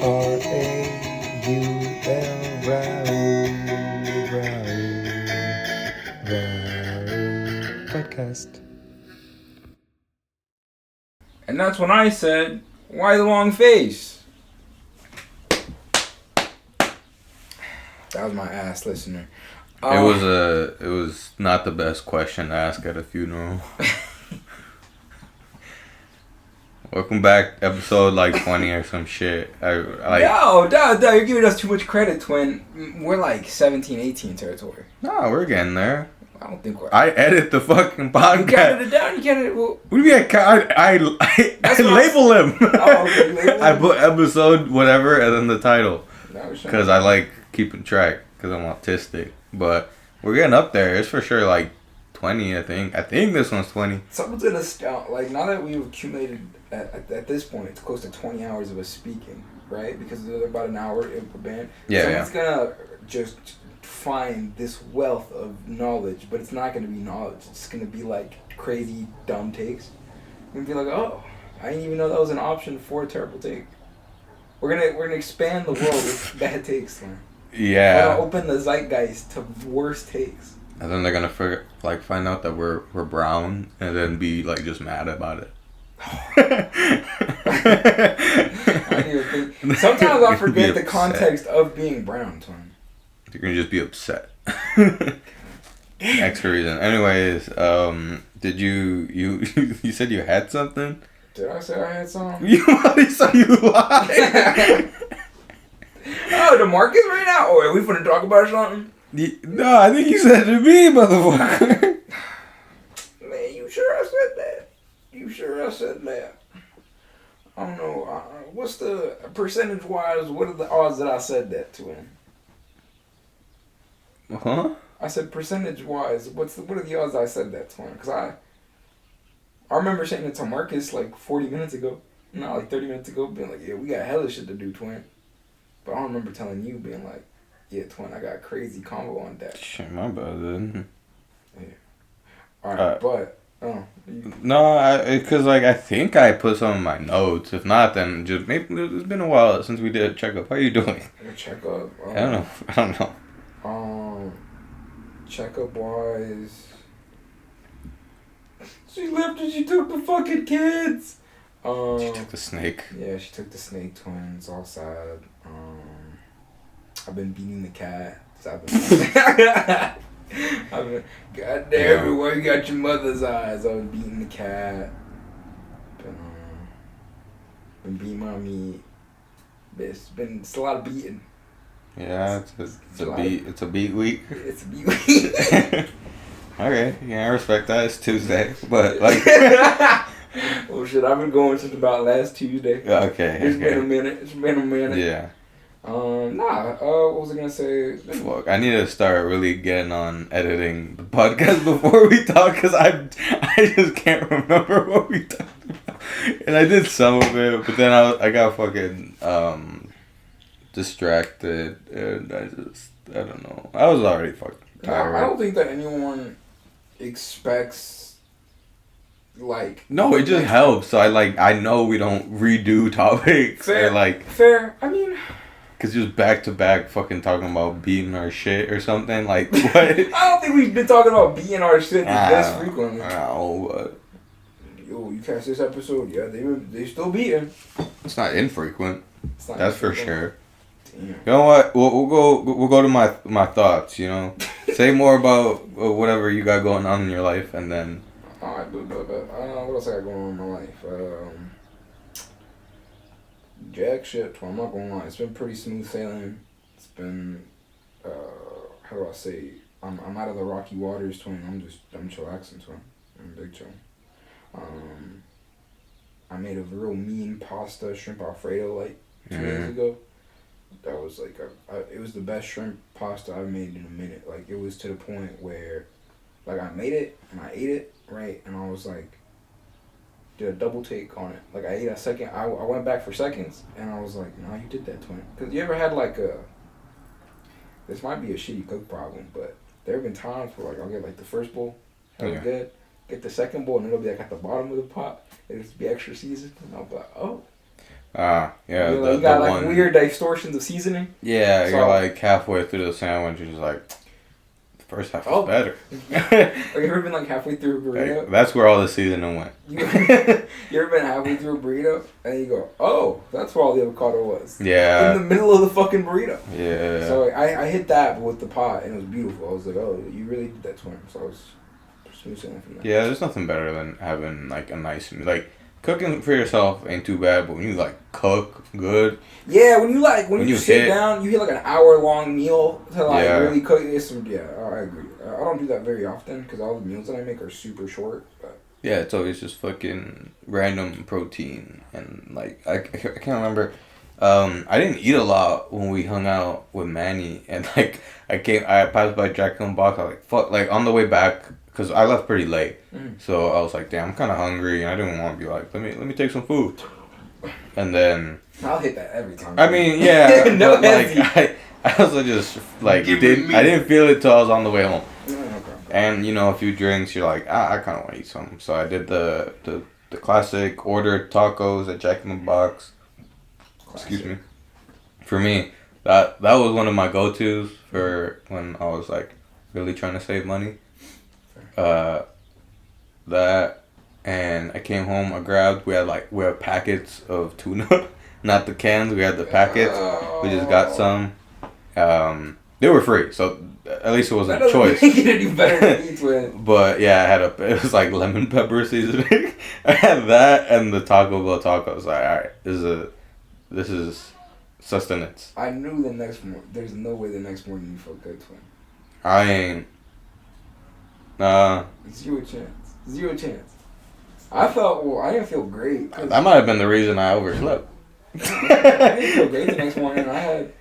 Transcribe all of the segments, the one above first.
Raul Podcast. And that's when I said, why the long face? That was my ass listener. It was not the best question to ask at a funeral. Welcome back, episode like 20 or some shit. No, you're giving us too much credit, twin. We're like 17, 18 territory. No, we're getting there. I don't think we're... I edit the fucking podcast. You can't edit it down, you can't edit it... Well, what do you mean I label him? Oh, okay, label I him. put episode whatever and then the title. No, Because I like keeping track, because I'm autistic. But we're getting up there. It's for sure like 20, I think. I think this one's 20. Someone's gonna start, like, now that we've accumulated at this point, it's close to 20 hours of us speaking, right? Because there's about an hour in per band. Someone's gonna just find this wealth of knowledge, but it's not gonna be knowledge. It's gonna be like crazy dumb takes. We're gonna be like, oh, I didn't even know that was an option for a terrible take. We're gonna expand the world with bad takes, man. Yeah. We're gonna open the zeitgeist to worse takes. And then they're gonna find out that we're brown, and then be like just mad about it. I didn't even think. Sometimes I forget the context of being brown, twin. You're gonna just be upset. Extra reason. Anyways, did you said you had something? Did I say I had something? You lied. Oh, the Marcus right now? Or are we finna talk about something? No, I think you said to me, motherfucker. Man, you sure I said that? You sure I said that? I don't know. What's the percentage-wise? What are the odds that I said that to him? Huh? I said percentage-wise. What are the odds that I said that to him? Because I remember saying it to Marcus like 40 minutes ago. Not like 30 minutes ago. Being like, yeah, we got hella shit to do, twin. But I don't remember telling you being like, yeah, twin, I got a crazy combo on that. Shit, my bad then. Yeah. Alright, but... No, because like I think I put some in my notes. If not, then just maybe it's been a while since we did a checkup. How you doing? A checkup? I don't know. Checkup wise, she left and she took the fucking kids. She took the snake. Yeah, she took the snake, twins. All sad. I've been beating the cat. God damn, everywhere you got your mother's eyes. I was beating the cat. Been beating mommy. It's a lot of beating. Yeah, it's a beat week. It's a beat week. Okay, yeah, I respect that. It's Tuesday, but like. Oh shit! I've been going since about last Tuesday. Okay. It's been a minute. Yeah. What was I gonna say? Fuck, I need to start really getting on editing the podcast before we talk, because I just can't remember what we talked about. And I did some of it, but then I got fucking distracted, and I don't know. I was already fucking tired. I don't think that anyone expects, like... No, it just helps. So I know we don't redo topics. Fair. I mean... Because just back-to-back fucking talking about beating our shit or something. Like, what? I don't think we've been talking about beating our shit this frequently. No, but... Yo, you catch this episode? Yeah, they still beating. It's not infrequent. That's for sure. Damn. You know what? We'll go to my thoughts. You know, say more about whatever you got going on in your life, and then. Alright, but what else I got going on in my life? Jack shit. I'm not gonna lie. It's been pretty smooth sailing. It's been how do I say? I'm out of the rocky waters, twin. I'm chillaxing, twin. I'm big chill. I made a real mean pasta shrimp alfredo like 2 days ago. That was like it was the best shrimp pasta I've made in a minute. Like, it was to the point where, like, I made it and I ate it, right, and I was like, did a double take on it. Like, I ate a second. I went back for seconds, and I was like, no, you did that, twin. Because you ever had like this might be a shitty cook problem, but there have been times where, like, I'll get like the first bowl, that was good. Get the second bowl, and it'll be like at the bottom of the pot. It'll just be extra seasoned, and I'll be like, oh. Yeah. You got like weird distortions of seasoning. Yeah, So, you're like halfway through the sandwich, you're just like, the first half is better. Have you ever been like halfway through a burrito? Like, that's where all the seasoning went. You ever been halfway through a burrito and you go, oh, that's where all the avocado was. Yeah. In the middle of the fucking burrito. Yeah. So I hit that with the pot and it was beautiful. I was like, oh, you really did that, twin. So I was smooth sailing from that. Yeah, there's nothing better than having like a nice meal. Like cooking for yourself ain't too bad, but when you like cook good. Yeah, when you sit down, you get like an hour-long meal to like really cook. I agree. I don't do that very often because all the meals that I make are super short. But. Yeah, it's always just fucking random protein and like I can't remember. I didn't eat a lot when we hung out with Manny and like I passed by Jack in the Box. I was like fuck, like on the way back because I left pretty late, so I was like damn, I'm kind of hungry and I didn't want to be like let me take some food, and then I'll hit that every time. I mean yeah, no, but like I also just like I didn't feel it till I was on the way home. And a few drinks, you're like, I kind of want to eat some. So I did the classic ordered tacos at Jack in the Box. Classic. Excuse me. For me, that was one of my go-tos for when I was like really trying to save money. That and I came home. We have packets of tuna, not the cans. We had the packets. We just got some. They were free, so at least it wasn't a choice. Make it any better to eat with. But yeah, it was like lemon pepper seasoning. I had that and the Taco Bell taco. I was like, all right, this is sustenance. I knew the next morning. There's no way the next morning you felt good, twin. I ain't. Zero chance. I didn't feel great. That might have been the reason I overslept. I didn't feel great the next morning. I had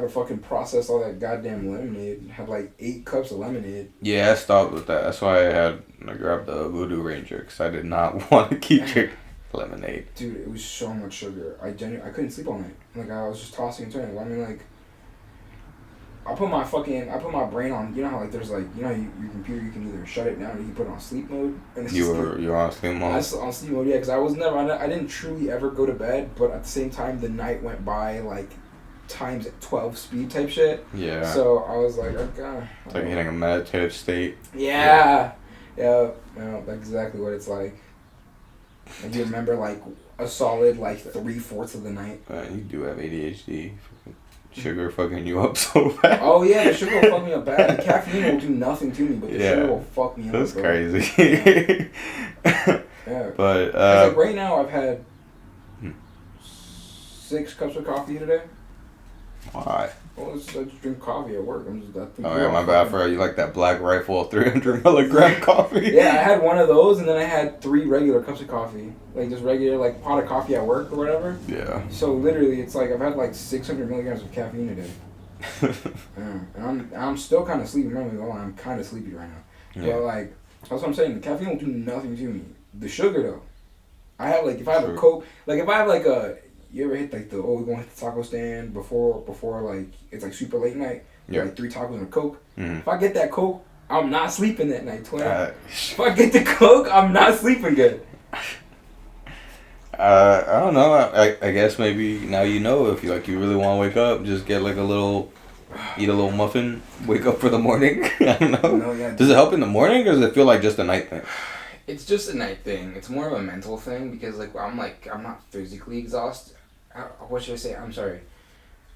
to fucking process all that goddamn lemonade. Had like 8 cups of lemonade. Yeah, I stopped with that. That's why I grabbed the Voodoo Ranger because I did not want to keep drinking lemonade. Dude, it was so much sugar. I couldn't sleep all night. Like I was just tossing and turning. I mean, like I put my brain on. You know how like there's like your computer you can either shut it down or you can put it on sleep mode. And it's you were on sleep mode. I was on sleep mode, yeah, because I didn't truly ever go to bed, but at the same time the night went by like times at 12 speed type shit. Yeah. So I was like, okay. It's like hitting a meditative state. Yeah. That's exactly what it's like. And you remember like a solid like 3/4 of the night. You do have ADHD. Sugar fucking you up so bad. Oh yeah, the sugar will fuck me up bad. The caffeine will do nothing to me, but the sugar will fuck me up. That's crazy. Yeah. But like right now I've had 6 cups of coffee today. Why? Well, I just drink coffee at work. My bad for you like that Black Rifle 300 milligram coffee. Yeah, I had one of those and then I had 3 regular cups of coffee. Like just regular like pot of coffee at work or whatever. Yeah. So literally it's like I've had like 600 milligrams of caffeine a day. And I'm still kind of sleepy. Remember, I'm kind of sleepy right now. Yeah. But like, that's what I'm saying. The caffeine will do nothing to me. The sugar though. I have like, if I have a Coke, like if I have like you ever hit like we're going to hit the taco stand before like it's like super late night. Yeah. Like 3 tacos and a Coke. Mm-hmm. If I get that Coke, I'm not sleeping that night, twin. If I get the Coke, I'm not sleeping good. I don't know. I guess maybe now if you really want to wake up, just get like eat a little muffin, wake up for the morning. I don't know. No, yeah, does it help in the morning or does it feel like just a night thing? It's just a night thing. It's more of a mental thing because I'm not physically exhausted. What should I say? I'm sorry.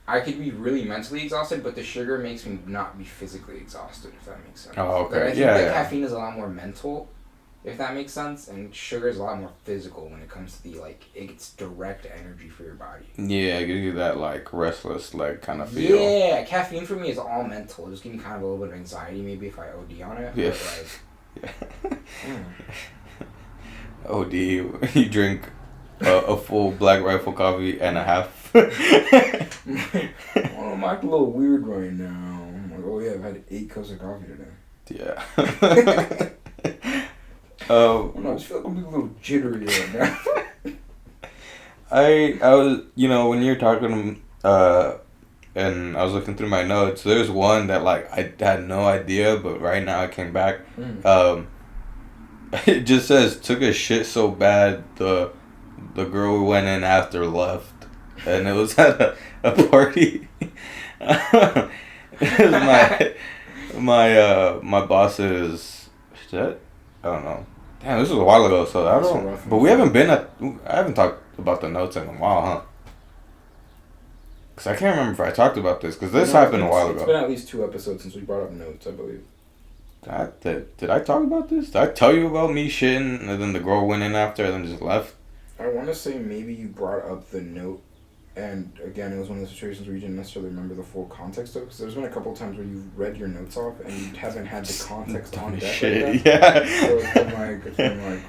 I could be really mentally exhausted, but the sugar makes me not be phically exhausted, if that makes sense. Oh, okay. Like, I think that caffeine is a lot more mental, if that makes sense, and sugar is a lot more physical when it comes to it's direct energy for your body. Yeah, it gives you that, like, restless leg kind of feel. Yeah, caffeine for me is all mental. It'll just give me kind of a little bit of anxiety, maybe, if I OD on it. Yeah. But, OD, you drink a full Black Rifle coffee and a half. Well, I'm acting a little weird right now. I'm like, oh yeah, I've had 8 cups of coffee today. Yeah. I just feel like I'm a little jittery right now. I was, when you're talking, and I was looking through my notes, there's one that, like, I had no idea, but right now I came back. It just says, took a shit so bad, the the girl we went in after left, and it was at a party. It was my boss's shit. I don't know. Damn, this was a while ago, so I don't. But we haven't been at. I haven't talked about the notes in a while, huh? Cause I can't remember if I talked about this. Cause this happened a while ago. It's been at least 2 episodes since we brought up notes, I believe. Did I talk about this? Did I tell you about me shitting and then the girl went in after and then just left? I want to say maybe you brought up the note, and again, it was one of the situations where you didn't necessarily remember the full context of it, because there's been a couple of times where you've read your notes off and you haven't had the context on deck. Shit, like yeah. So it's been like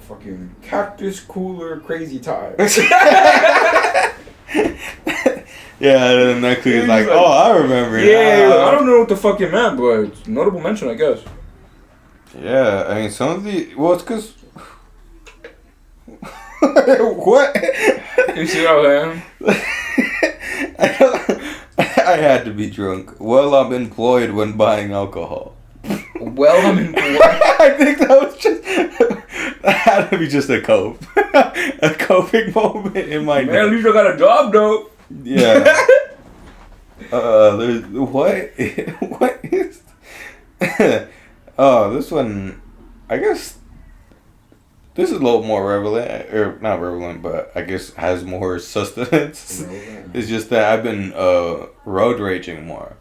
fucking cactus cooler crazy time. Yeah, and then next week it's like, oh, I remember. Yeah, I don't know what the fuck it meant, but it's notable mention, I guess. Yeah, I mean, some of the... Well, it's because... What? You see what I'm I had to be drunk. Well, I'm employed when buying alcohol. Well, I'm employed. I think that was just... That had to be just a cope. A coping moment in my... Man, at least I got a job, though. Yeah. There's... What? What is... Oh, this one... I guess... This is a little more relevant, or not relevant, but I guess has more sustenance. It's just that I've been road raging more.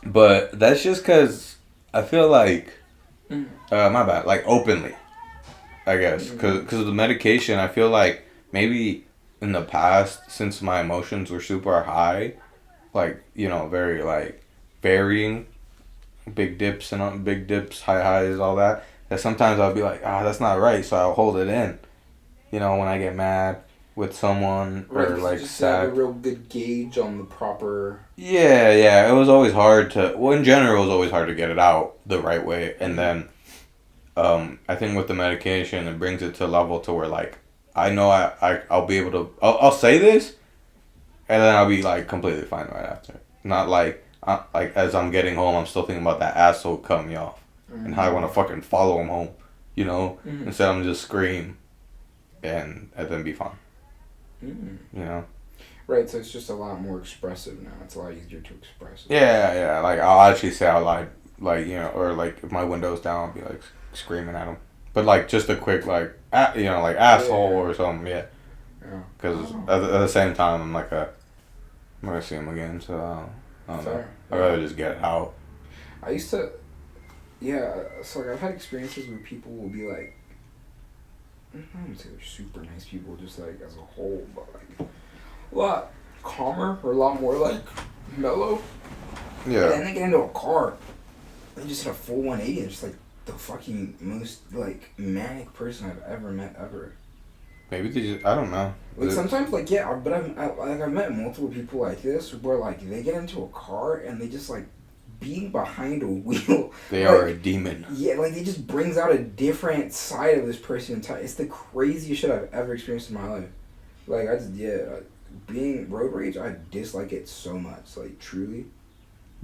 But that's just because I feel like, my bad, like openly, I guess. Because of the medication, I feel like maybe in the past, since my emotions were super high, like, you know, very like varying, big dips, high highs, all that sometimes I'll be like, that's not right, so I'll hold it in. You know, when I get mad with someone or like just sad. have a real good gauge on the proper. Yeah. It was always hard to. Well, in general, it was always hard to get it out the right way, and then, I think with the medication, it brings it to a level to where like I know I'll be able to. I'll say this, and then I'll be like completely fine right after. Not like as I'm getting home, I'm still thinking about that asshole cut me off. And how I want to fucking follow him home, you know? Instead I'm just scream and then be fine. You know? Right, so it's just a lot more expressive now. It's a lot easier to express. Yeah. Like, I'll actually say out loud, like, you know, or like if my window's down, I'll be like screaming at him. But like just a quick, like, you know, like asshole or something, yeah. Because at the same time, I'm like, I'm going to see him again, so I don't know. I'd rather just get it out. I used to. Yeah, so like I've had experiences where people will be like, I wouldn't say they're super nice people, just like as a whole, but like a lot calmer or a lot more like mellow. Yeah. And then they get into a car, and just hit a full 180, and just like the fucking most like manic person I've ever met ever. Maybe they just, I don't know. Like sometimes like but I've met multiple people like this where like they get into a car and they just like. Being behind a wheel, they are a demon. Yeah, like it just brings out a different side of this person. It's the craziest shit I've ever experienced in my life. Like being road rage, I dislike it so much. Like truly.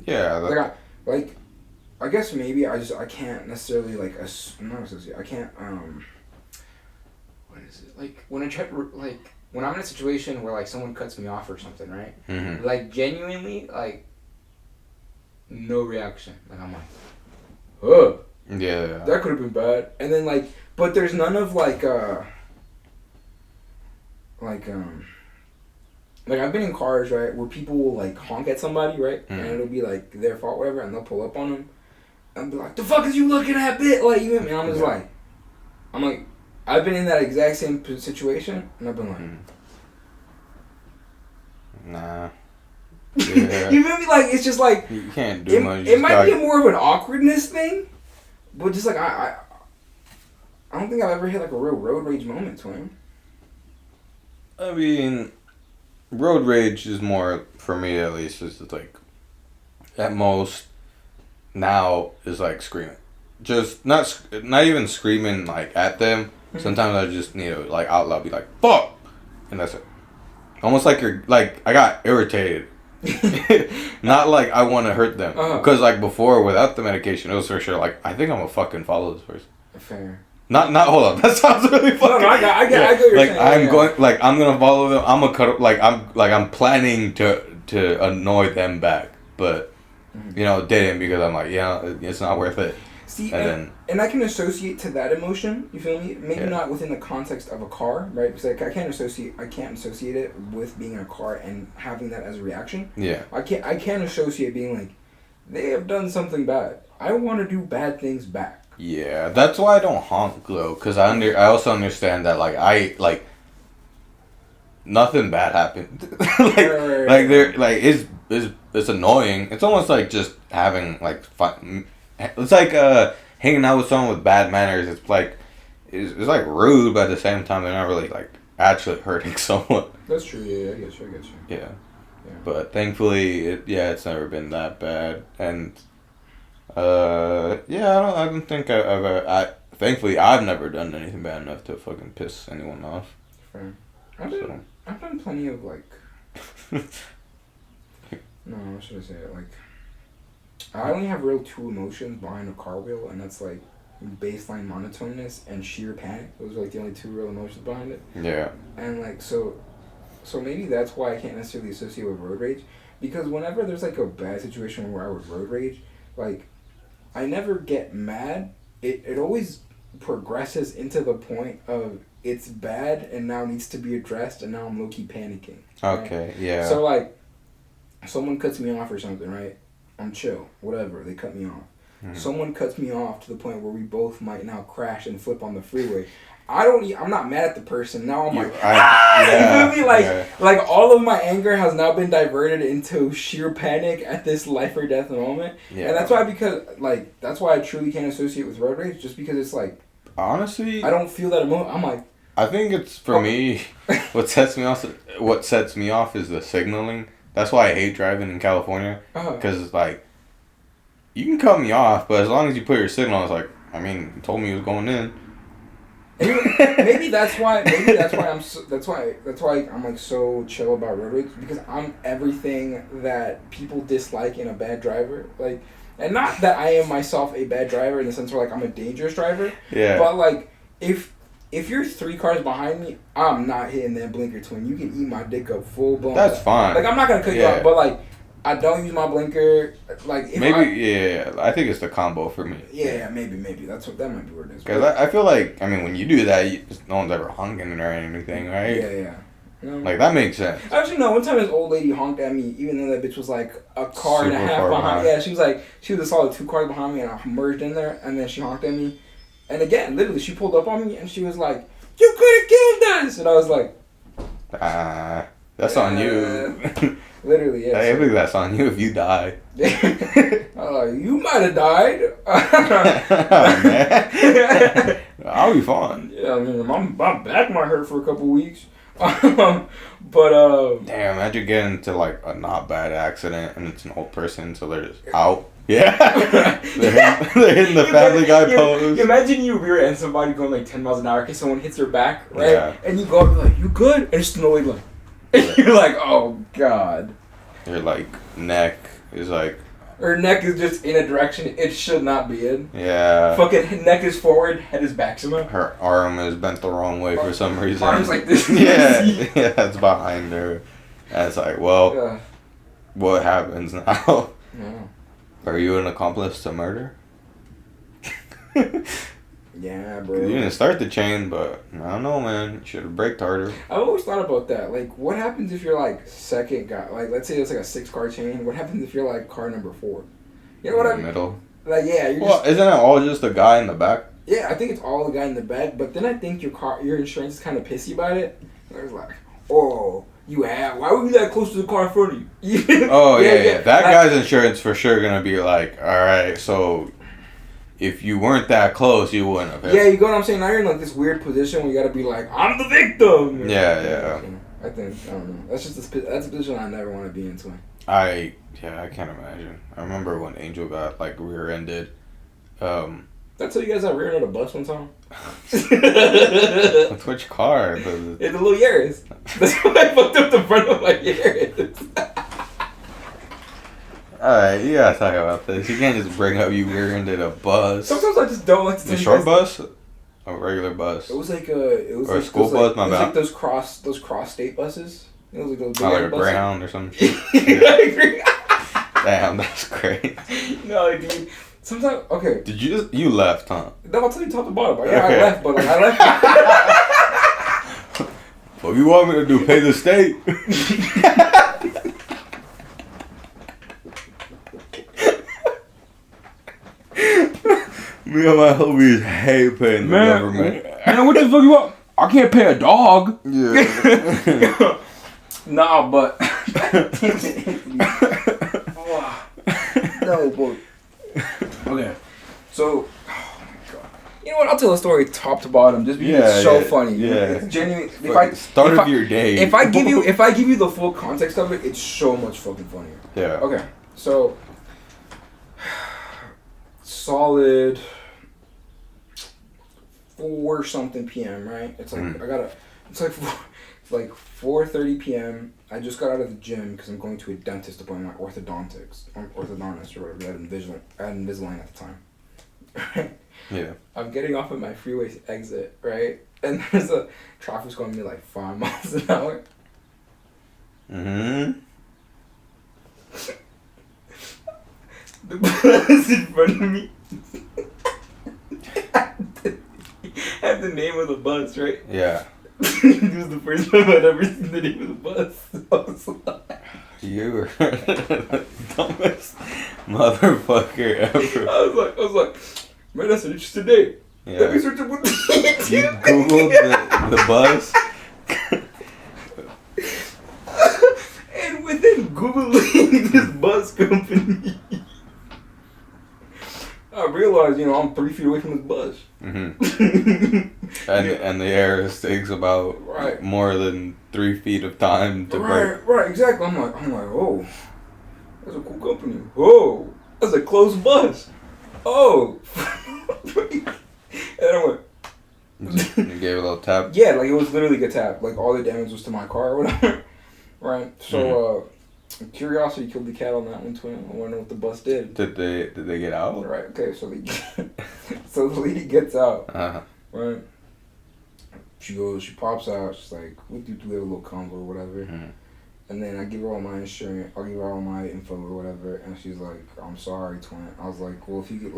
Yeah. I guess maybe I can't necessarily like not associate. I can't What is it like when I try like when I'm in a situation where like someone cuts me off or something, right? Mm-hmm. Like genuinely like. No reaction. Like I'm like, oh. Yeah. That could have been bad. And then like, but there's none of like I've been in cars, right, where people will like honk at somebody, right, and it'll be like their fault, whatever, and they'll pull up on them, and be like, "The fuck is you looking at, bit?" Like you, and I'm just like, I've been in that exact same situation, and I've been like, nah. Yeah. You feel me? Like it's just like you can't do much. It might be more of an awkwardness thing, but just like I don't think I've ever hit like a real road rage moment, twin. I mean, road rage is more for me at least. Is like at most now is like screaming, just not even screaming like at them. Sometimes I just need to like out loud be like fuck, and that's it. Almost like you're like I got irritated. Not like I want to hurt them because like before without the medication it was for sure like I think I'm gonna fucking follow this person. Fair. Not hold on. That sounds really fucking. No, I get what you're like saying. I'm gonna follow them. I'm gonna cut. I'm planning to annoy them back, but didn't because I'm like, it's not worth it. See, and I can associate to that emotion. You feel me? Maybe not within the context of a car, right? Because I can't associate it with being in a car and having that as a reaction. Yeah. I can't associate being like, they have done something bad. I want to do bad things back. Yeah, that's why I don't honk though, because I also understand that nothing bad happened. It's annoying. It's almost like just having fun. It's like hanging out with someone with bad manners. It's like it's like rude, but at the same time they're not really actually hurting someone. That's true. Yeah, I get you. Yeah. But thankfully, it's never been that bad, and I don't think thankfully I've never done anything bad enough to fucking piss anyone off. Fair. I've done plenty of no, what should I say? I only have real two emotions behind a car wheel, and that's baseline monotoneness and sheer panic. Those are the only two real emotions behind it. Yeah. And so maybe that's why I can't necessarily associate with road rage, because whenever there's a bad situation where I would road rage, I never get mad. It always progresses into the point of it's bad and now needs to be addressed, and now I'm low-key panicking. Okay, right? yeah. So someone cuts me off or something, right? I'm chill, whatever, they cut me off. Someone cuts me off to the point where we both might now crash and flip on the freeway. I'm not mad at the person. Now I'm you feel me? All of my anger has now been diverted into sheer panic at this life or death moment. Yeah. And that's why, that's why I truly can't associate with road rage, just because it's honestly, I don't feel that emotion. I'm I think it's, for me, what sets me off is the signaling. That's why I hate driving in California. Because you can cut me off, but as long as you put your signal, it's you told me you was going in. Maybe that's why I'm so chill about road rage, because I'm everything that people dislike in a bad driver. And not that I am myself a bad driver in the sense where I'm a dangerous driver. Yeah. But if you're 3 cars behind me, I'm not hitting that blinker twin. You can eat my dick up full blown. That's fine. I'm not gonna cut you off, but I don't use my blinker. I think it's the combo for me. Yeah, maybe that might be what it is. Because I feel when you do that, no one's ever honking or anything, right? Yeah. That makes sense. Actually, no. One time, this old lady honked at me, even though that bitch was a car and a half behind. Yeah, she was a solid 2 cars behind me, and I merged in there, and then she honked at me. And again, literally, she pulled up on me, and she was like, "You could have killed us!" And I was like, that's on you. Literally, yeah. I think that's on you if you die. You might have died. Oh, man. I'll be fine. Yeah, my back might hurt for a couple weeks. But damn, imagine getting into a not bad accident and it's an old person, so they're just out. Yeah. they're hitting the Family Guy pose. Imagine you rear end somebody going 10 miles an hour because someone hits their back, right? Yeah. And you go up, you're you good? And it's no way you're oh god. Your neck is her neck is just in a direction it should not be in. Yeah. Fucking neck is forward, head is back somehow. Her arm is bent the wrong way for some reason. Arm's like this. Yeah, it's behind her. And it's what happens now? Yeah. Are you an accomplice to murder? Yeah, bro. You didn't start the chain, but I don't know, man. You should have braked harder. I've always thought about that. What happens if you're second guy? Let's say it's a 6-car chain. What happens if you're car number 4? You know what I mean? Middle. Yeah. Isn't it all just the guy in the back? Yeah, I think it's all the guy in the back. But then I think your insurance is kind of pissy about it. It's oh. Why were you that close to the car in front of you? Oh, yeah. That guy's insurance for sure gonna be alright, so if you weren't that close, you wouldn't have hit. Yeah, you know what I'm saying? Now you're in this weird position where you gotta be I'm the victim! Yeah. I don't know. That's a position I never want to be into. I can't imagine. I remember when Angel got, rear-ended. That's how you guys got rear-ended a bus one time? Which car? It's a little Yaris. That's why I fucked up the front of my Yaris. Alright, you gotta talk about this. You can't just bring up you rear-ended a bus. Sometimes I just don't like to The short bus? A regular bus. It was like or a school bus. My bad. It was like those cross state buses. It was like those big like a buses. Greyhound or some shit. Yeah. Damn, that's great. No, dude. Sometimes okay. Did you left, huh? No, I'll tell you top to bottom. Yeah, Okay. I left, but like I left. What you want me to do? Pay the state? Me and my homies hate paying the government. Man, what the fuck you want? I can't pay a dog. Yeah. Nah, but no, but okay. So, oh my god, you know what? I'll tell a story top to bottom just because it's so funny. Yeah, It's genuine. Start of your day. If I give you the full context of it, it's so much fucking funnier. Yeah. Okay, so solid 4 something p.m. Right? It's like It's like 4:30 p.m. I just got out of the gym because I'm going to a dentist appointment, orthodontist or whatever. I had Invisalign at the time. Yeah. I'm getting off at my freeway exit, right? And there's a traffic's going to be like 5 miles an hour. Mm-hmm. The bus in front of me had the name of the bus, right? Yeah. It was the first time I'd ever seen the name of the bus. I was like, You were the dumbest motherfucker ever. I was like, man, that's an interesting name. Yeah. Let me search it with You googled the bus. And within Googling this bus company, I realized, I'm 3 feet away from this bus. Mm-hmm. And the air takes about Right. more than 3 feet of time to break. Right, exactly. I'm like, oh, that's a cool company. Oh, that's a close bus. Oh. And I went. You gave a little tap. Yeah, like it was literally a tap. Like all the damage was to my car or whatever. Right. So curiosity killed the cat on that one, twin. I want to know what the bus did. Did they get out? Right. Okay. So so the lady gets out. Uh-huh. Right. She pops out. She's like, "We do have a little convo or whatever." Mm-hmm. And then I give her all my insurance. I'll give her all my info or whatever. And she's like, "I'm sorry, twin." I was like, "Well, if you could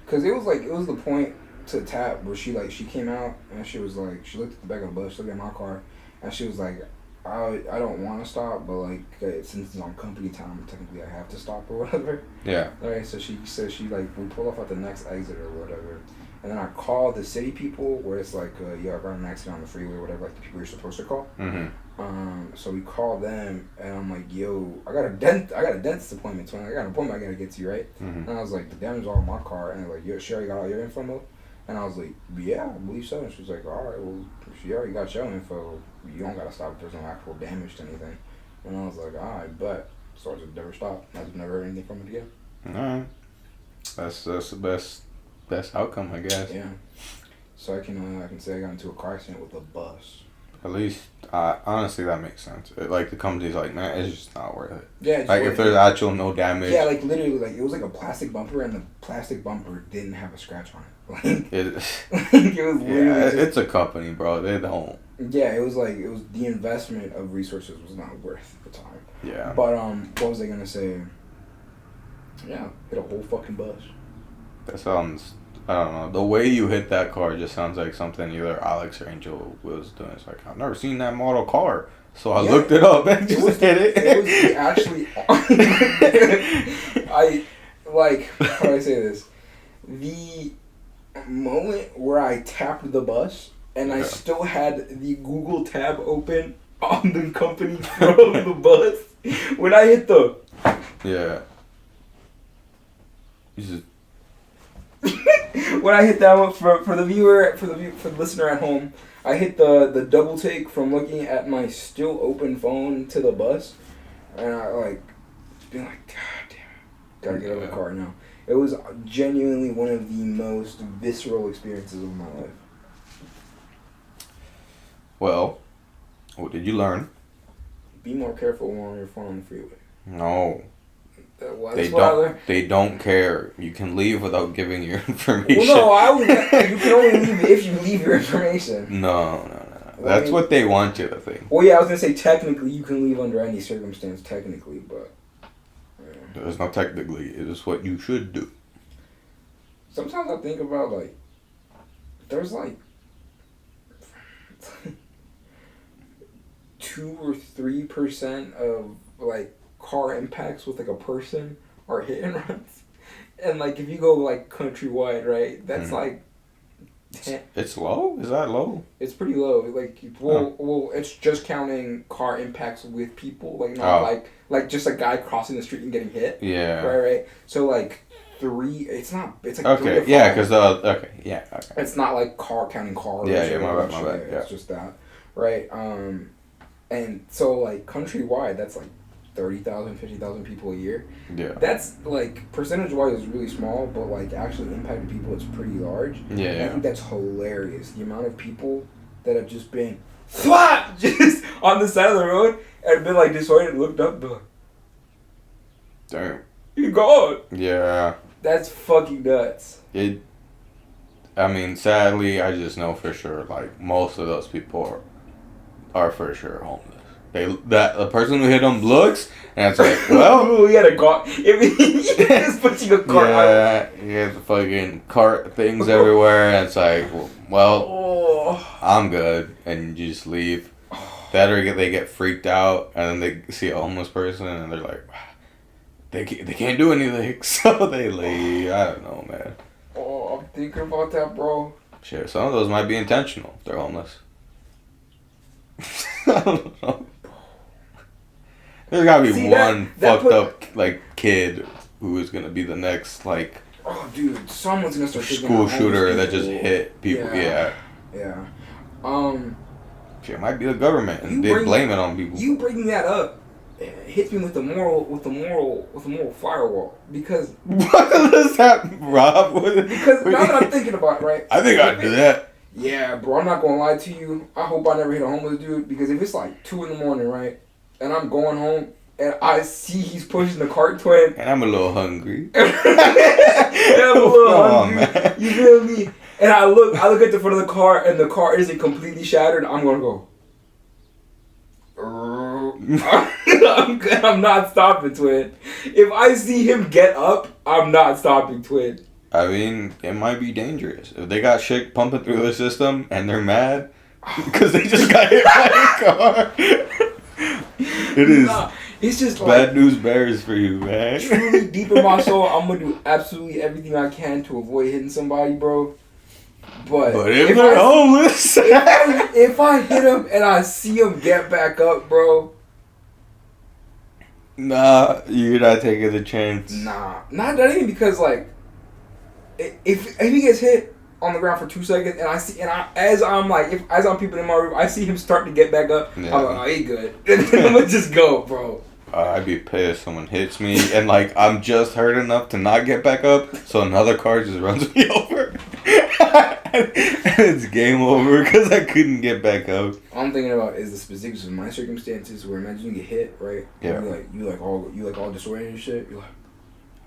cause it was the point to tap where she came out and she was like, she looked at the back of the bus, she looked at my car, and she was like, I don't want to stop, but since it's on company time, technically I have to stop or whatever. Yeah. Alright, so she said we pull off at the next exit or whatever, and then I called the city people where it's like, I got an accident on the freeway or whatever, like the people you're supposed to call. Mm-hmm. So we called them, and I'm like, yo, I got a dentist appointment, so I got an appointment I gotta get to, right? Mm-hmm. And I was like, the damage is all in my car, and they're like, yo, she already got all your info, Mo? And I was like, yeah, I believe so. And she was like, all right, well, she already got your info. You don't gotta stop if there's no actual damage to anything. And I was like, all right, but so I just never stopped. I just never heard anything from it again. All right. That's the best outcome, I guess. Yeah. So I can say I got into a car accident with a bus. At least, honestly, that makes sense. The company's like, man, it's just not worth it. Yeah. If there's actual no damage. Yeah, literally, it was like a plastic bumper, and the plastic bumper didn't have a scratch on it. It was literally it's a company, bro. They don't. Yeah, it was the investment of resources was not worth the time. Yeah. But what was I gonna say? Yeah, hit a whole fucking bus. That sounds. I don't know. The way you hit that car just sounds like something either Alex or Angel was doing. It's like, I've never seen that model car. So I looked it up and just hit it. It was actually... how do I say this? The moment where I tapped the bus and I still had the Google tab open on the company from the bus, when I hit the... Yeah. You just... When I hit that one for the viewer, for the listener at home, I hit the double take from looking at my still open phone to the bus, and I being like, God damn it, gotta get out of the car now. It was genuinely one of the most visceral experiences of my life. Well, what did you learn? Be more careful when on your phone on the freeway. No. They don't care. You can leave without giving your information. Well, no, you can only leave if you leave your information. No. That's what they want you to think. Well, yeah, I was gonna say technically you can leave under any circumstance, technically, but there's no technically. It is what you should do. Sometimes I think about like, there's like 2 or 3% of like car impacts with like a person are hit and runs, and like if you go like countrywide, right, that's like. It's low? Is that low? It's pretty low. Like, well, it's just counting car impacts with people, like not like just a guy crossing the street and getting hit. Yeah. Right. So like 3. It's not. It's like okay. 3 to 5. Yeah, because okay. Yeah. Okay. It's not like counting cars. Yeah. My bad. Yeah. It's just that, right? And so like countrywide, that's like 30,000, 50,000 people a year. Yeah. That's like percentage-wise is really small, but like actually impacted people, it's pretty large. Yeah. And I think that's hilarious. The amount of people that have just been slap just on the side of the road and been like disoriented, looked up, and been like, damn. You gone. Yeah. That's fucking nuts. I mean, sadly, I just know for sure, like, most of those people are for sure homeless. The person who hit them looks, and it's like, well... he had a cart. He's pushing a cart out. Yeah, he has fucking cart things everywhere, and it's like, well, I'm good, and you just leave. That or they get freaked out, and then they see a homeless person, and they're like, they can't do anything, so they leave. I don't know, man. Oh, I'm thinking about that, bro. Shit, some of those might be intentional. They're homeless. I don't know. There's gotta be one fucked up like kid who is gonna be the next like. Oh, dude! Someone's gonna start school shooter that just hit people. Yeah. Shit, it might be the government, and they blame it on people. You bringing that up hits me with the moral firewall, because. What is that, Rob? Because now that I'm thinking about it, right? I think I'd do that. Yeah, bro. I'm not gonna lie to you. I hope I never hit a homeless dude, because if it's like 2 a.m, right? And I'm going home, and I see he's pushing the cart twin. And I'm a little hungry. Man. You feel me? And I look at the front of the car, and the car isn't completely shattered. I'm gonna go. I'm not stopping, twin. If I see him get up, I'm not stopping, twin. I mean, it might be dangerous. If they got shit pumping through their system, and they're mad, because they just got hit by a car. It is it's just bad news bears for you, man. Truly deep in my soul, I'm gonna do absolutely everything I can to avoid hitting somebody, bro. But if they're homeless, if I hit him and I see him get back up, bro. Nah, you're not taking the chance. Nah, not even because like, if he gets hit on the ground for 2 seconds, and as I'm peeping in my room, I see him start to get back up. Yeah. I'm like, oh, he good. And then I'm gonna just go, bro. I'd be pissed. Someone hits me, and like I'm just hurt enough to not get back up, so another car just runs me over, and it's game over because I couldn't get back up. All I'm thinking about is the specifics of my circumstances. Where imagine you get hit, right? Yeah. You like all disoriented and shit. You're like.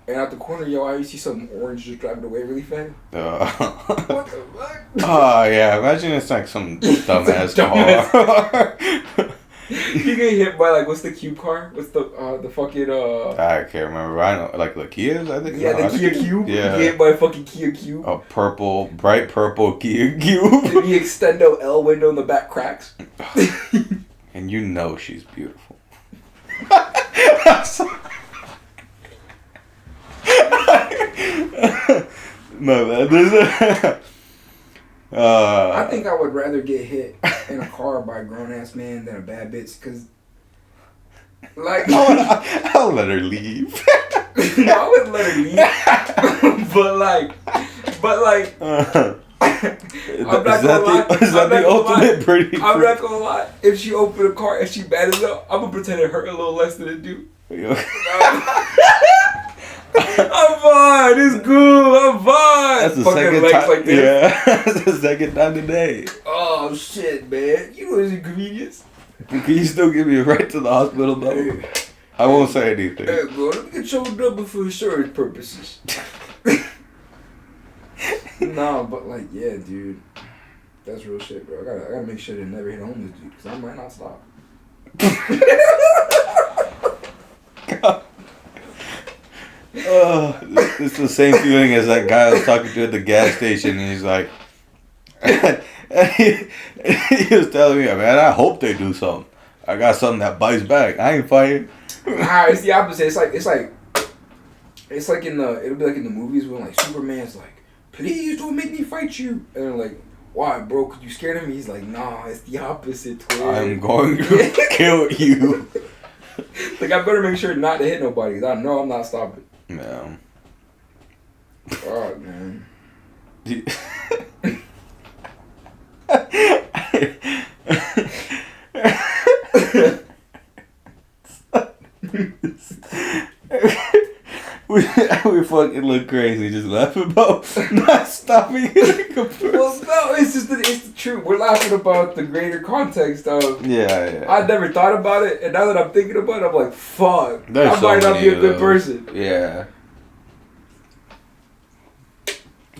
And out the corner, you see something orange just driving away really fast. What the fuck? Oh, yeah. Imagine it's like some dumbass car. You get hit by, like, what's the cube car? What's the fucking, I can't remember. I know. Like the Kias, I think? Yeah, the Kia Cube. Yeah. You get hit by a fucking Kia Cube. A bright purple Kia Cube. The extendo L window in the back cracks. And you know she's beautiful. No, man. I think I would rather get hit in a car by a grown ass man than a bad bitch, cause like I'll let her leave. No, I wouldn't let her leave. but like. I'm not gonna lie. Is that the ultimate pretty? I'm not gonna lie. If she opened a car and she bad as hell, I'm gonna pretend it hurt a little less than it do. I'm fine. It's cool. I'm fine. That's the second time. Like this. Yeah, that's the second time today. Oh shit, man! You know it's inconvenience. Can you still give me a ride to the hospital, though? I won't say anything. Hey, bro, let me get your number for insurance purposes. No, but like, yeah, dude. That's real shit, bro. I gotta make sure they never hit homeless dude, because I might not stop. It's the same feeling as that guy I was talking to at the gas station, and he's like, he was telling me, man, I hope they do something. I got something that bites back. I ain't fighting. Nah, it's the opposite. It's like it'll be like in the movies when like Superman's like, please don't make me fight you, and they're like, why, bro? Could you scared of me? He's like, nah, it's the opposite. Twin. I'm going to kill you. Like, I better make sure not to hit nobody, 'cause I know I'm not stopping. Yeah. God, man. we fucking look crazy just laughing about not stopping. Well, no, it's the truth. We're laughing about the greater context of. Yeah. I never thought about it, and now that I'm thinking about it, I'm like, fuck. There's I might so not be a many good of person. Yeah.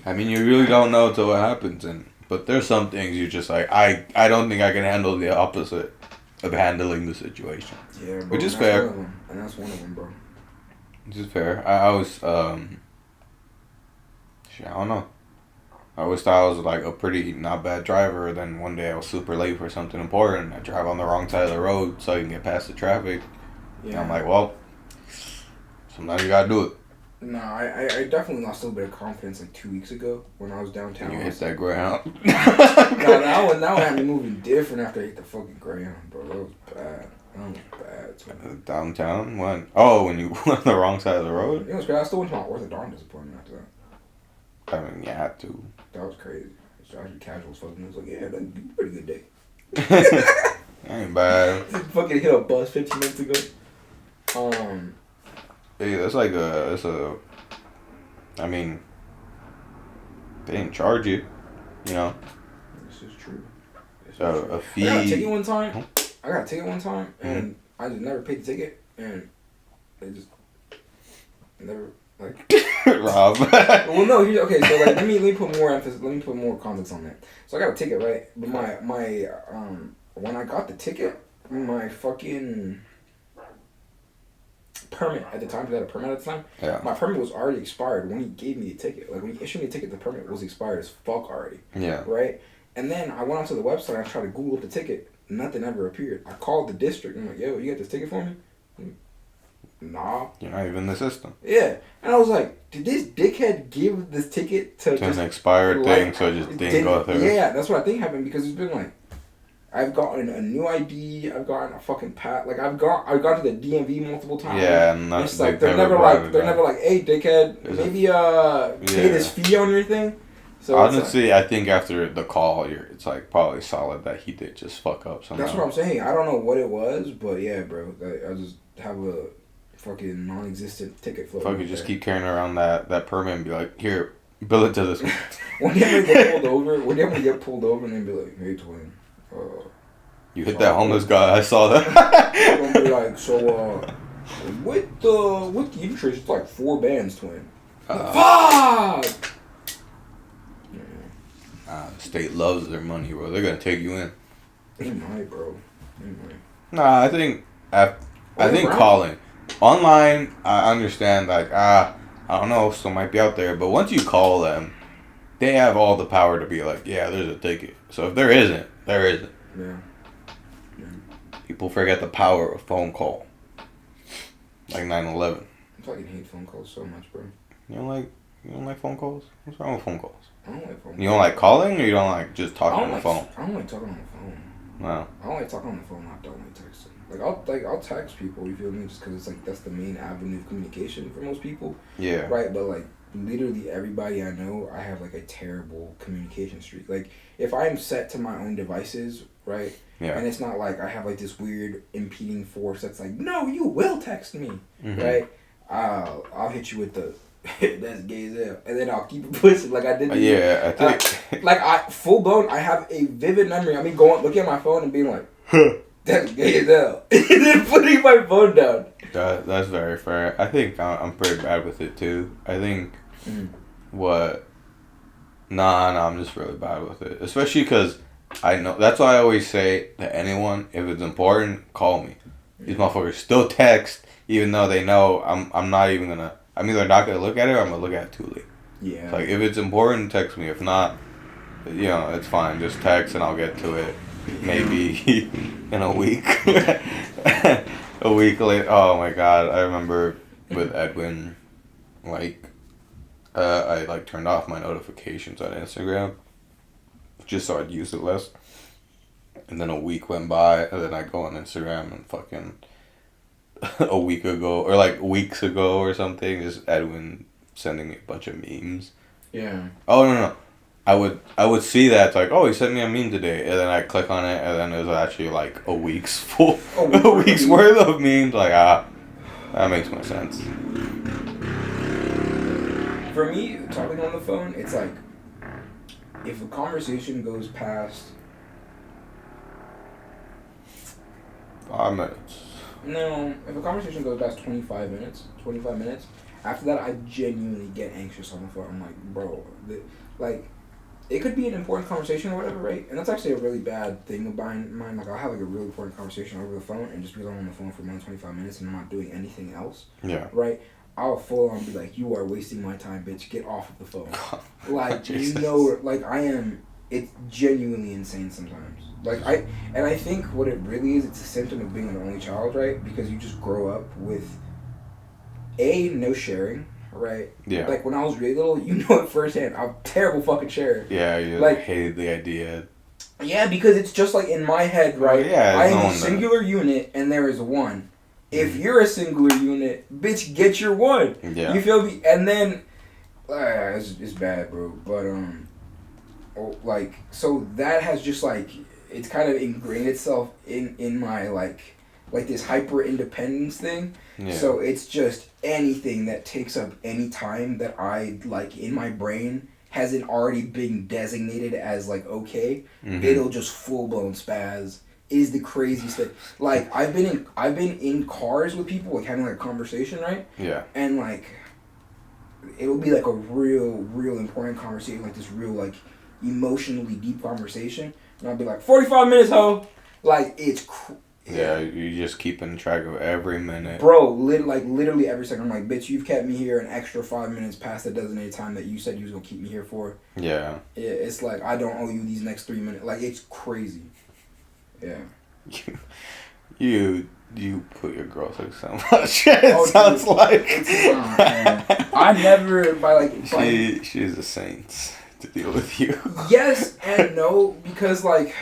I mean, you really don't know until it happens, but there's some things you just like. I don't think I can handle the opposite of handling the situation. Yeah, bro. Which is fair. And that's one of them, bro. Which is fair. I always shit, I don't know. I always thought I was like a pretty not bad driver. Then one day I was super late for something important. I drive on the wrong side of the road so I can get past the traffic. Yeah. And I'm like, well, sometimes you gotta do it. No, I definitely lost a little bit of confidence like 2 weeks ago when I was downtown. You hit that Greyhound. No, that one had me moving different after I hit the fucking Greyhound, bro. That was bad. That was bad. So. Downtown? When? Oh, when you went on the wrong side of the road? It was crazy. I still went to my orthodontist appointment after that. I mean, you had to. That was crazy. It's actually casual as fuck. And it was like, yeah, that'd be a pretty good day. Ain't bad. Fucking hit a bus 15 minutes ago. Hey, that's like I mean, they didn't charge you, you know. This is true. A fee. I got a ticket one time. And I just never paid the ticket, and they just never like. Rob. Well, no. Okay, so like, let me put more emphasis. Let me put more context on that. So I got a ticket, right? But my when I got the ticket, my fucking permit at the time, because I had a permit at the time. Yeah. My permit was already expired when he gave me the ticket. Like, when he issued me the ticket, the permit was expired as fuck already. Yeah. Right? And then I went onto the website and I tried to Google up the ticket. Nothing ever appeared. I called the district and I'm like, yo, you got this ticket for me? Nah. You're not even in the system. Yeah. And I was like, did this dickhead give this ticket to an expired thing, so it just didn't go through? Yeah, that's what I think happened, because it's been like, I've gotten a new ID. I've gotten a fucking Like, I've gone to the DMV multiple times. Yeah, and that's like they're never like, hey, dickhead, maybe pay this fee on your thing. So honestly, I think after the call, it's like probably solid that he did just fuck up somehow. That's what I'm saying. I don't know what it was, but yeah, bro, I just have a fucking non-existent ticket float. Fuck, you just keep carrying around that permit and be like, here, bill it to this one. When you ever get pulled over, and then be like, hey, twin. You hit that homeless guy. I saw that. I'm gonna be like, so with the interest, it's like 4 bands, twin. Fuck. State loves their money, bro. They're gonna take you in. They might, bro. They might. Nah, I think calling online. I understand. Like, I don't know. Still might be out there, but once you call them, they have all the power to be like, yeah, there's a ticket. So if there isn't, there isn't. Yeah. People forget the power of phone call. Like 9/11. I fucking hate phone calls so much, bro. You don't like phone calls? What's wrong with phone calls? I don't like phone calls. You don't like calling, or you don't like just talking on the phone? I don't like talking on the phone. No. I don't like talking on the phone. I don't like texting. I'll text people. You feel me? Just because it's like that's the main avenue of communication for most people. Yeah. Right, but like literally everybody I know, I have like a terrible communication streak. Like if I'm set to my own devices, right? Yeah. And it's not like I have like this weird impeding force that's like, no, you will text me, right? I'll hit you with the that's gay as hell, and then I'll keep it pushing like I did. Yeah, I think full blown. I have a vivid memory. I mean, looking at my phone and being like, That's gay as hell. And then putting my phone down. That's very fair. I think I'm pretty bad with it too. I think what. Nah, I'm just really bad with it. Especially because I know. That's why I always say to anyone, if it's important, call me. These motherfuckers still text, even though they know I'm not even gonna. I'm either not gonna look at it or I'm gonna look at it too late. Yeah. Like, if it's important, text me. If not, it's fine. Just text and I'll get to it. Maybe in a week. A week later. Oh my god. I remember with Edwin, like, I like turned off my notifications on Instagram just so I'd use it less. And then a week went by and then I go on Instagram and fucking a week ago or like weeks ago or something is Edwin sending me a bunch of memes. Yeah. Oh no. I would see that it's like, oh, he sent me a meme today, and then I click on it and then it was actually like a week's full a week's worth of memes. Like, that makes more sense. For me, talking on the phone, it's like, if a conversation goes past 5 minutes. No, if a conversation goes past 25 minutes, after that, I genuinely get anxious on the phone. I'm like, bro, it could be an important conversation or whatever, right? And that's actually a really bad thing of mine. Like, I'll have like a really important conversation over the phone, and just because I'm on the phone for more than 25 minutes and I'm not doing anything else, Yeah. right? I'll full on be like, you are wasting my time, bitch. Get off of the phone. Like, Jesus. like, I am, it's genuinely insane sometimes. Like, I think what it really is, it's a symptom of being an only child, right? Because you just grow up with, no sharing, right? Yeah. Like, when I was really little, you know it firsthand. I'm a terrible fucking sharer. Yeah, you like, hated the idea. Yeah, because it's just like in my head, right? Yeah, I am a singular unit, and there is one. If you're a singular unit, bitch, get your one. Yeah. You feel me? And then, it's bad, bro. But, so that has just, like, it's kind of ingrained itself in my, like this hyper-independence thing. Yeah. So it's just anything that takes up any time that I, like, in my brain hasn't already been designated as, like, okay. Mm-hmm. It'll just full-blown spaz. Is the craziest thing. Like, I've been in cars with people, like, having, like, a conversation, right? Yeah. And, like, it'll be, like, a real important conversation, like, this real, like, emotionally deep conversation. And I'll be like, 45 minutes, ho! Like, it's yeah, you're just keeping track of every minute. Bro, literally every second. I'm like, bitch, you've kept me here an extra 5 minutes past the designated time that you said you was going to keep me here for. Yeah. Yeah, it's like, I don't owe you these next 3 minutes. Like, it's crazy. Yeah. You put your girl through so much. It sounds dude, like. I never She's a saint to deal with you. Yes and no, because like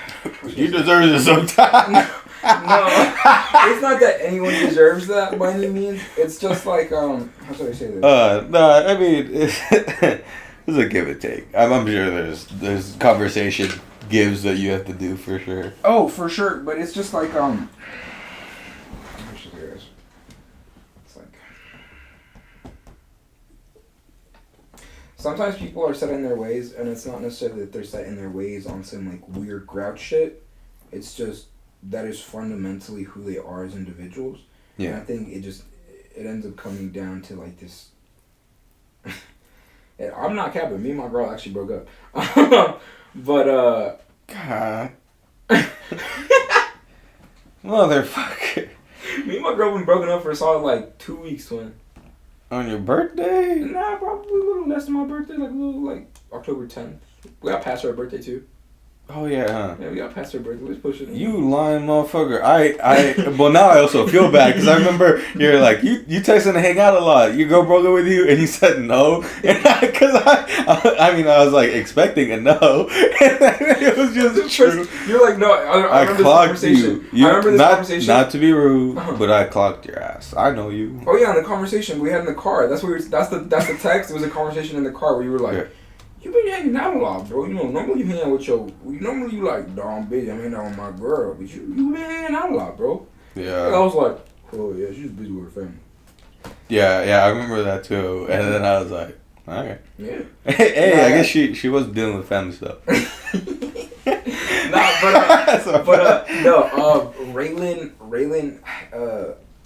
you deserve it sometimes. No, it's not that anyone deserves that by any means. It's just like how should I say this? No, I mean it's a give and take. I'm sure there's conversation gives that you have to do for sure. Oh, for sure, but it's just like it's like sometimes people are set in their ways, and it's not necessarily that they're set in their ways on some like weird grouch shit. It's just that is fundamentally who they are as individuals. Yeah. And I think it ends up coming down to like this. I'm not capping. Me and my girl actually broke up. But, God. Motherfucker. Me and my girl been broken up for a solid, like, 2 weeks, twin. On your birthday? Nah, probably a little less than my birthday, like, a little, like, October 10th. We got past her birthday, too. Oh, yeah, huh? Yeah, we got past her birthday. Let's push it. You lying motherfucker. Well, now I also feel bad, because I remember you're like, you texting to hang out a lot. Your girl broke up with you, and you said no. Because I was, like, expecting a no. And then it was just true. You're like, no, I remember clocked this conversation. you. I remember this conversation. Not to be rude, but I clocked your ass. I know you. Oh, yeah, in the conversation we had in the car. That's the text. It was a conversation in the car where you were like, yeah. You been hanging out a lot, bro. You know, normally you hang out with normally you like, I'm busy, I'm hanging out with my girl. But you been hanging out a lot, bro. Yeah. And I was like, oh, yeah, she's busy with her family. Yeah, I remember that too. And then I was like, alright. Yeah. Hey, I guess she was dealing with family stuff. Nah, Raylan,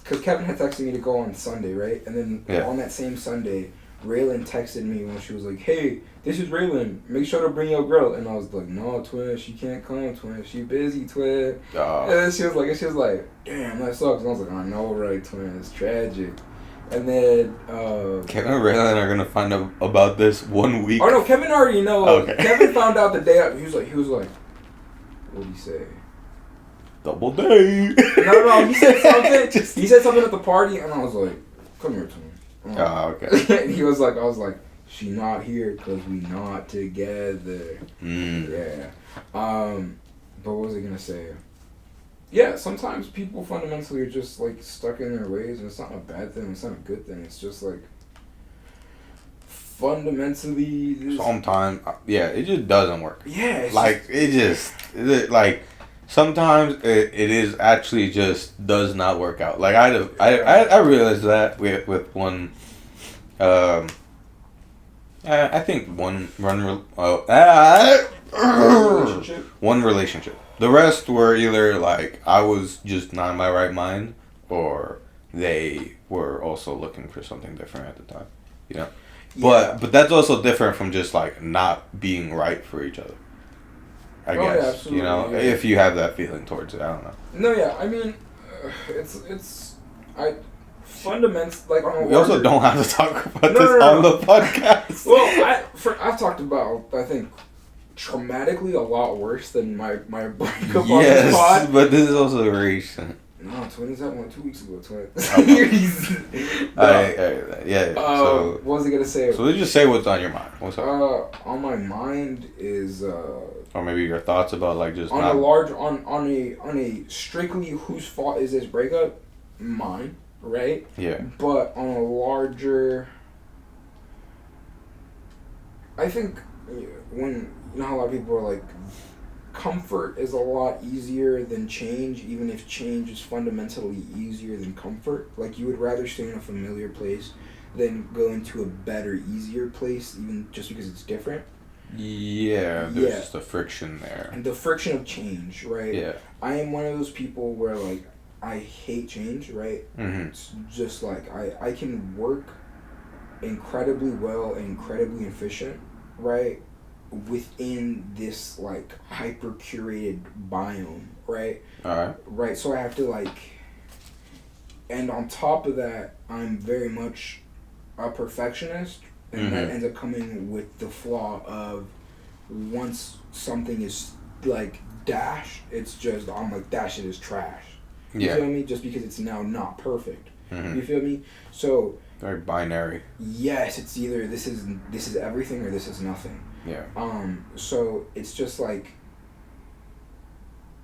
because Kevin had texted me to go on Sunday, right? And then on that same Sunday, Raylan texted me when she was like, "Hey, this is Raylan. Make sure to bring your girl." And I was like, "No, twin, she can't come, twin. She busy, twin." And then she was like, "Damn, that sucks." And I was like, "I know, right, twin. It's tragic." And then Kevin and Raylan are gonna find out about this 1 week. Oh no, Kevin already knows. Okay. Kevin found out the day after. He was like, "What did he say?" Double day. No, he said something. He said something at the party, and I was like, "Come here, twin." Okay. And he was like, I was like, "She not here because we not together." Yeah. But what was I gonna say? Yeah, sometimes people fundamentally are just like stuck in their ways, and it's not a bad thing. It's not a good thing. It's just like fundamentally. Sometimes, yeah, it just doesn't work. Yeah. Sometimes it is actually just does not work out. Like I realized that with one, I think one relationship. The rest were either like I was just not in my right mind, or they were also looking for something different at the time. You know, Yeah. but that's also different from just like not being right for each other. I guess, yeah, absolutely, you know, yeah. if you have that feeling towards it, I don't know. No, yeah, I mean, fundamentals like on a We also don't have to talk about this on the podcast. Well, I've talked about, I think, traumatically a lot worse than my breakup on the pod. But this is also recent. No, twin, this happened like 2 weeks ago, twin. So what was I gonna say? So just say what's on your mind. What's up? On my mind is or maybe your thoughts about like just on not... on a strictly whose fault is this breakup? Mine, right? Yeah. But on a larger, I think when you know how a lot of people are like, comfort is a lot easier than change, even if change is fundamentally easier than comfort. Like, you would rather stay in a familiar place than go into a better, easier place, even just because it's different. Yeah, there's just the friction there. And the friction of change, right? Yeah. I am one of those people where, like, I hate change, right? Mm-hmm. It's just, like, I can work incredibly well and incredibly efficient, right? Within this like hyper curated biome, right? Alright. Right, so I have to like, and on top of that, I'm very much a perfectionist, and that ends up coming with the flaw of once something is like dashed, it's just, I'm like, that shit is trash. You feel me? Just because it's now not perfect. You feel me? So very binary. Yes, it's either this is everything or this is nothing. Yeah. So it's just like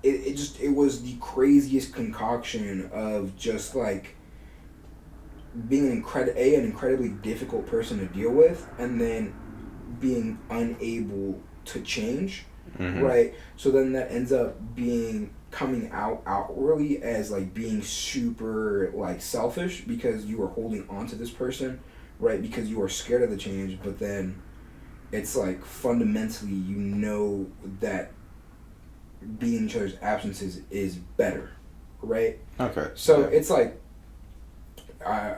it was the craziest concoction of just like being an incredibly difficult person to deal with, and then being unable to change, right? So then that ends up coming out outwardly as like being super like selfish because you are holding on to this person, right? Because you are scared of the change, but then it's like fundamentally you know that being in each other's absences is better, right? Okay. So it's like I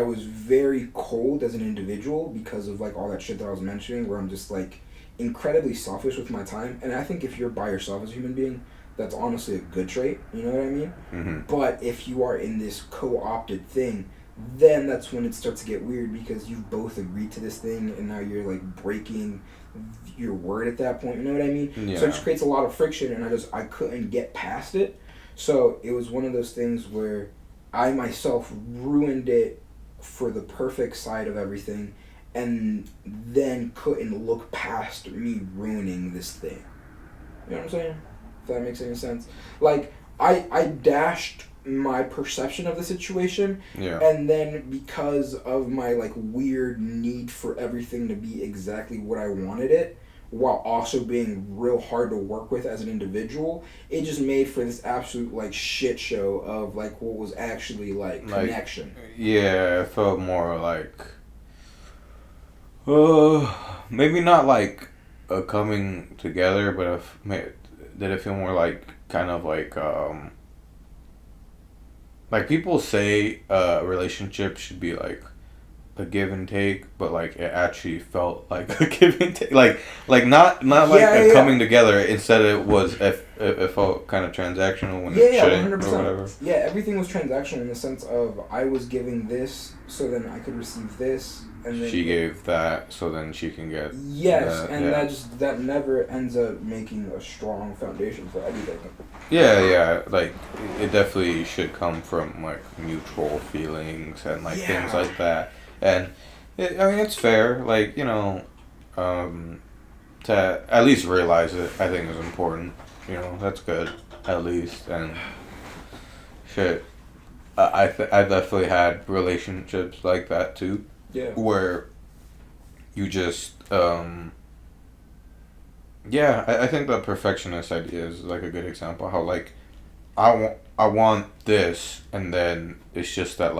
was very cold as an individual because of like all that shit that I was mentioning, where I'm just like incredibly selfish with my time. And I think if you're by yourself as a human being, that's honestly a good trait, you know what I mean? But if you are in this co-opted thing, then that's when it starts to get weird, because you've both agreed to this thing and now you're like breaking your word at that point, you know what I mean? Yeah. So it just creates a lot of friction, and I couldn't get past it. So it was one of those things where I myself ruined it for the perfect side of everything, and then couldn't look past me ruining this thing. You know what I'm saying? If that makes any sense. Like, I dashed my perception of the situation, and then because of my like weird need for everything to be exactly what I wanted it, while also being real hard to work with as an individual, it just made for this absolute like shit show of like what was actually like connection. Yeah, it felt more like maybe not like a coming together, but did it feel more kind of like people say a relationship should be a give and take, but it actually felt like a give and take, not a coming together. Instead, it felt kind of transactional when it shouldn't, 100%. Or whatever. Yeah, everything was transactional in the sense of I was giving this, so then I could receive this, and then she gave that, so then she can get. Yes, and that never ends up making a strong foundation for anything. Yeah, it definitely should come from mutual feelings and things like that. And it's fair, to at least realize it. I think is important. That's good, at least. And shit, I definitely had relationships like that too. Yeah. Where you just I think the perfectionist idea is a good example. How I want this, and then it's just that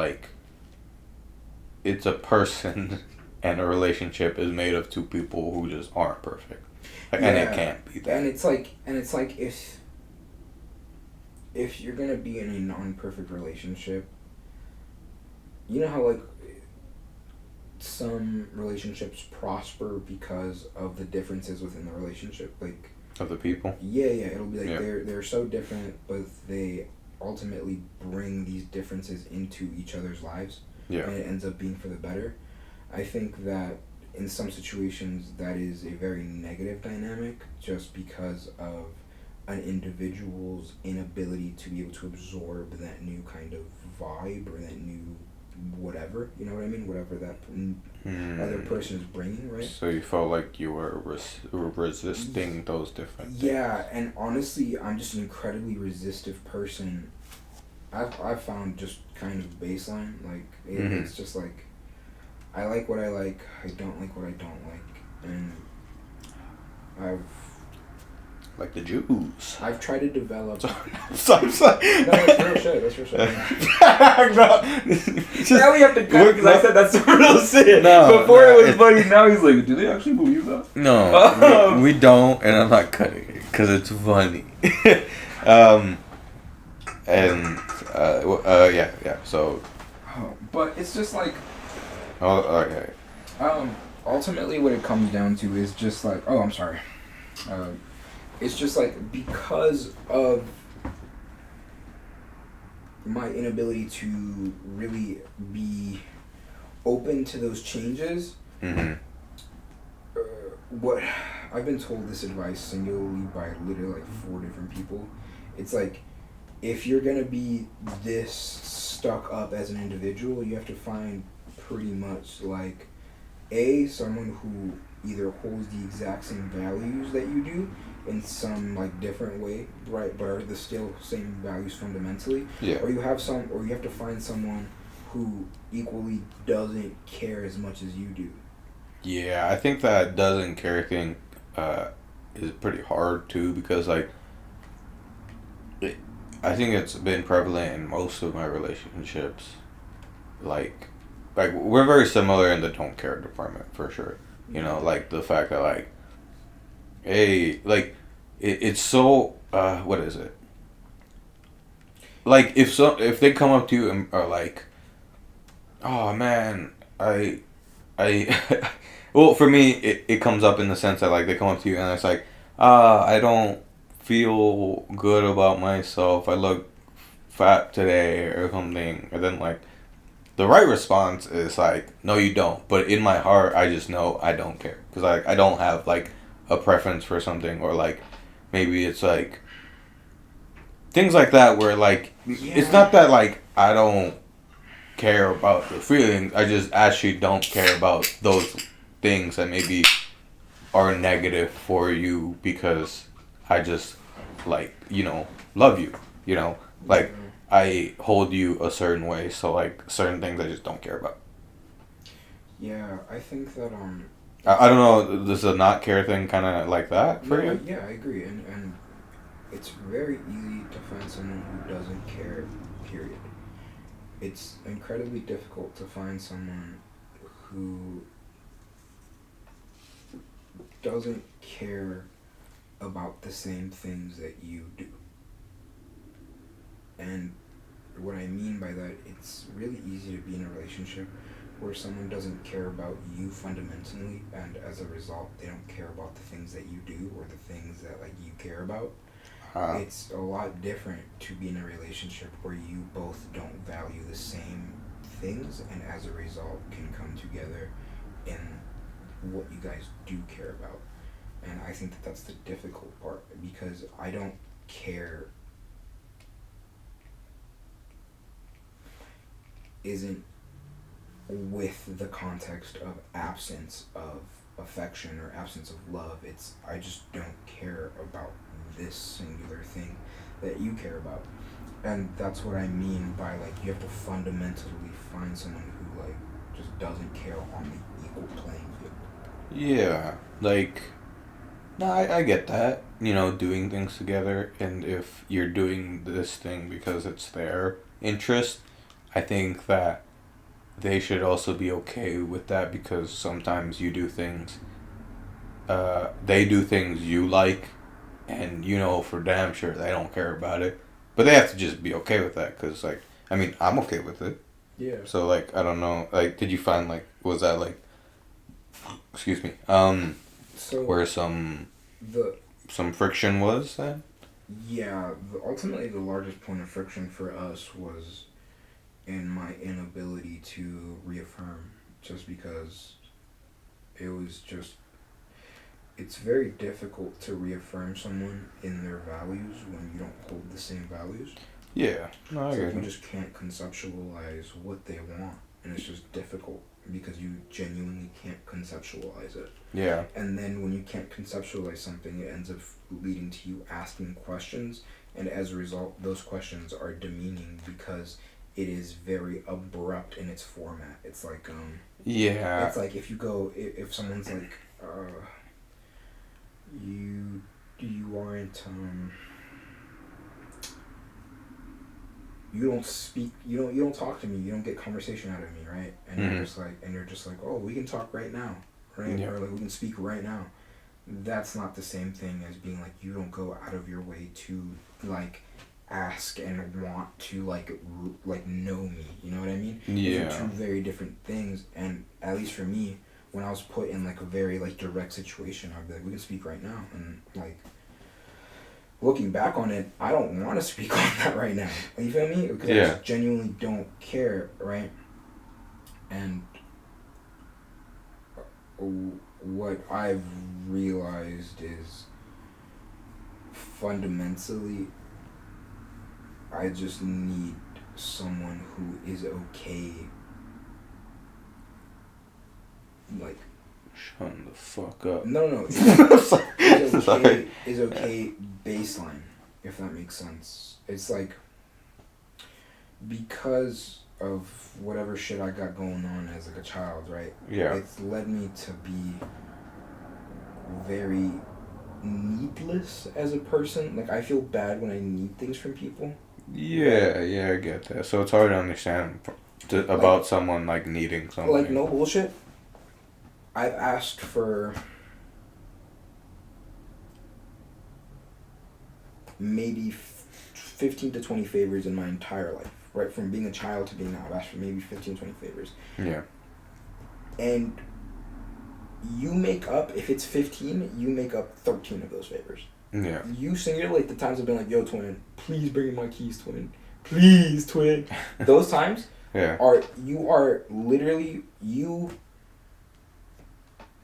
it's a person and a relationship is made of two people who just aren't perfect. And it can't be that. And it's like if you're gonna be in a non-perfect relationship, you know how some relationships prosper because of the differences within the relationship, of the people. Yeah, it'll be they're so different, but they ultimately bring these differences into each other's lives. Yeah. And it ends up being for the better. I think that in some situations that is a very negative dynamic just because of an individual's inability to be able to absorb that new kind of vibe or that new whatever, you know what I mean? Whatever that other person is bringing, right? So you felt like you were resisting those different things. Yeah, and honestly, I'm just an incredibly resistive person. I've found just kind of baseline, it's just I like what I like, I don't like what I don't like, and like the Jews. I've tried to develop. Sorry. No, that's real shit. That's real shit. Now we have to cut because I said that's some real shit. Before it was funny. Now he's like, do they actually believe that? No, we don't, and I'm not cutting it because it's funny. Yeah. So. But it's just Oh, okay. Ultimately, what it comes down to is just I'm sorry. It's just because of my inability to really be open to those changes. Mm-hmm. What I've been told this advice singularly by literally 4 different people. It's if you're gonna be this stuck up as an individual, you have to find pretty much someone who either holds the exact same values that you do in some different way, right? But are the still same values fundamentally. Yeah. Or you have to find someone who equally doesn't care as much as you do. Yeah, I think that doesn't care thing is pretty hard too, because I think it's been prevalent in most of my relationships. We're very similar in the don't care department for sure. The fact that hey, it's so what is it? If they come up to you and are oh man, I well, for me it comes up in the sense that they come up to you and it's I don't feel good about myself, I look fat today or something, and then the right response is no you don't, but in my heart I just know I don't care, because I don't have a preference for something, or maybe it's things like that where it's not that I don't care about your feelings, I just actually don't care about those things that maybe are negative for you, because I just love you, I hold you a certain way, so certain things I just don't care about. Yeah, I think that I don't know, does the not care thing kind of like that for you? Yeah, I agree, and it's very easy to find someone who doesn't care, period. It's incredibly difficult to find someone who doesn't care about the same things that you do. And what I mean by that, it's really easy to be in a relationship where someone doesn't care about you fundamentally, and as a result, they don't care about the things that you do or the things that like you care about. It's a lot different to be in a relationship where you both don't value the same things, and as a result, can come together in what you guys do care about. And I think that that's the difficult part, because I don't care isn't with the context of absence of affection or absence of love. It's I just don't care about this singular thing that you care about. And that's what I mean by like you have to fundamentally find someone who like just doesn't care on the equal playing field. Yeah, like, no, I get that, you know, doing things together, and if you're doing this thing because it's their interest, I think that they should also be okay with that, because sometimes you do things, they do things you like, and you know for damn sure they don't care about it, but they have to just be okay with that, because, like, I mean, I'm okay with it. Yeah. So, like, I don't know, like, did you find, like, was that, like, excuse me, so where some friction was then? Yeah, ultimately the largest point of friction for us was in my inability to reaffirm, just because it's very difficult to reaffirm someone in their values when you don't hold the same values. Yeah, no, I So get you it. just can't conceptualize what they want, and it's just difficult because you genuinely can't conceptualize it. Yeah. And then when you can't conceptualize something, it ends up leading to you asking questions, and as a result, those questions are demeaning because it is very abrupt in its format. It's like Yeah. it's like if someone's like you aren't you don't speak, you don't talk to me, you don't get conversation out of me, right? And you're just like, oh, we can talk right now, right? Yeah. Or like we can speak right now. That's not the same thing as being like you don't go out of your way to like ask and want to like know me. You know what I mean? Yeah. Those are two very different things. And at least for me, when I was put in like a very like direct situation, I'd be like, we can speak right now. And like looking back on it, I don't want to speak on that right now. You feel me? Because I just genuinely don't care, right? And what I've realized is fundamentally I just need someone who is okay, like, shut the fuck up. no is okay baseline, if that makes sense. It's like because of whatever shit I got going on as like a child, right? Yeah. It's led me to be very needless as a person. Like I feel bad when I need things from people. Yeah, I get that. So it's hard to understand about someone like needing something. Like no bullshit. I've asked for maybe 15 to 20 favors in my entire life. Right, from being a child to being now, I've asked for maybe 15, 20 favors. Yeah. And you make up, if it's 15, you make up 13 of those favors. Yeah. You singularly, like the times I've been like, yo, twin, please bring me my keys, twin. Please, twin. Those times you are literally,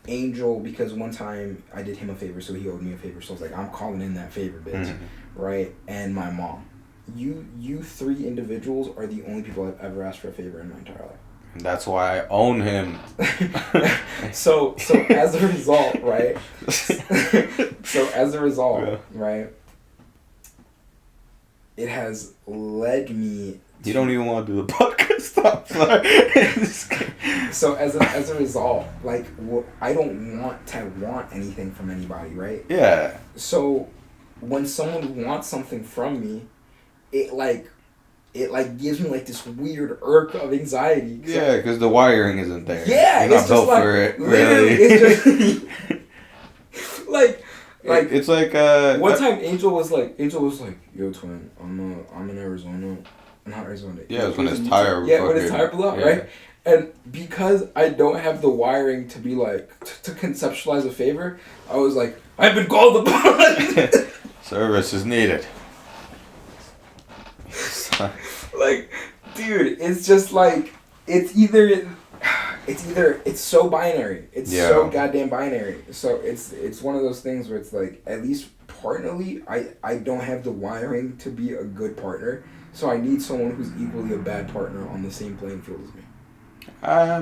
angel, because one time I did him a favor, so he owed me a favor. So I was like, I'm calling in that favor, bitch. Mm-hmm. Right? And my mom. You three individuals are the only people I've ever asked for a favor in my entire life. That's why I own him. so as a result, right? Right? It has led me to... You don't even want to do the podcast stuff. So as a result, like I don't want to want anything from anybody, right? Yeah. So when someone wants something from me, it gives me like this weird irk of anxiety. Yeah, because the wiring isn't there. Yeah, you're not it's built for it. Really, it's just Like it's like one time Angel was like, yo twin, I'm in Arizona, not Arizona. Yeah, it's when his Utah. tire. Yeah, when his tire blew out, right? And because I don't have the wiring to be like to conceptualize a favor, I was like, I've been called upon. Service is needed. Like, dude, it's just like it's so binary. It's so goddamn binary. So it's one of those things where it's like, at least partly, I don't have the wiring to be a good partner, so I need someone who's equally a bad partner on the same playing field as me.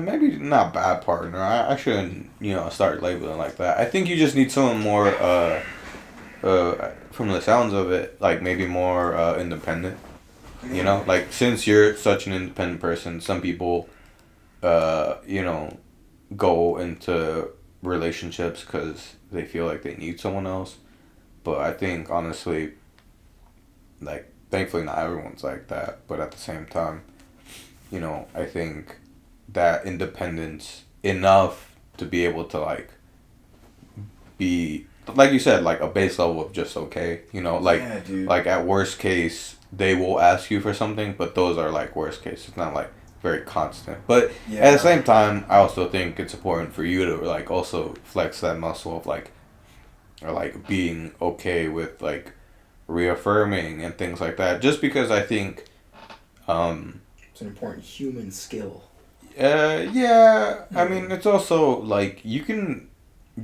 Maybe not bad partner. I shouldn't, start labeling like that. I think you just need someone more, from the sounds of it, like maybe more independent. You know, like since you're such an independent person, some people, go into relationships because they feel like they need someone else. But I think honestly, like thankfully not everyone's like that. But at the same time, I think that independence enough to be able to like be like you said, like a base level of just okay, like at worst case they will ask you for something, but those are like worst case. It's not like very constant. But at the same time, I also think it's important for you to like also flex that muscle of like, or like being okay with like reaffirming and things like that. Just because I think, it's an important human skill. Yeah. I mean, it's also like you can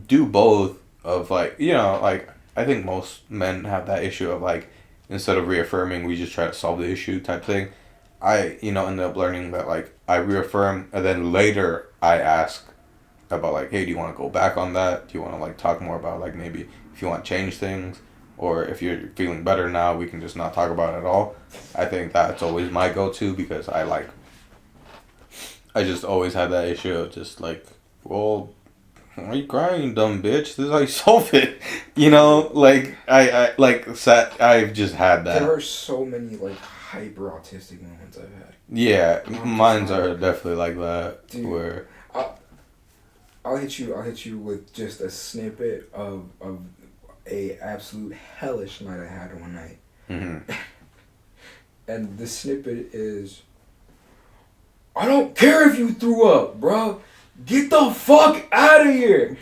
do both of like, like I think most men have that issue of like, instead of reaffirming, we just try to solve the issue type thing. I, ended up learning that like I reaffirm and then later I ask about like, hey, do you want to go back on that? Do you want to like talk more about like maybe if you want to change things, or if you're feeling better now, we can just not talk about it at all. I think that's always my go-to because I just always had that issue of just like, well, why are you crying, you dumb bitch? This is how you solve it. Like I've just had that. There are so many like hyper autistic moments I've had. Yeah, mine's are definitely like that. Dude, where I'll hit you with just a snippet of a absolute hellish night I had one night. Mm-hmm. And the snippet is, I don't care if you threw up, bro. Get the fuck out of here.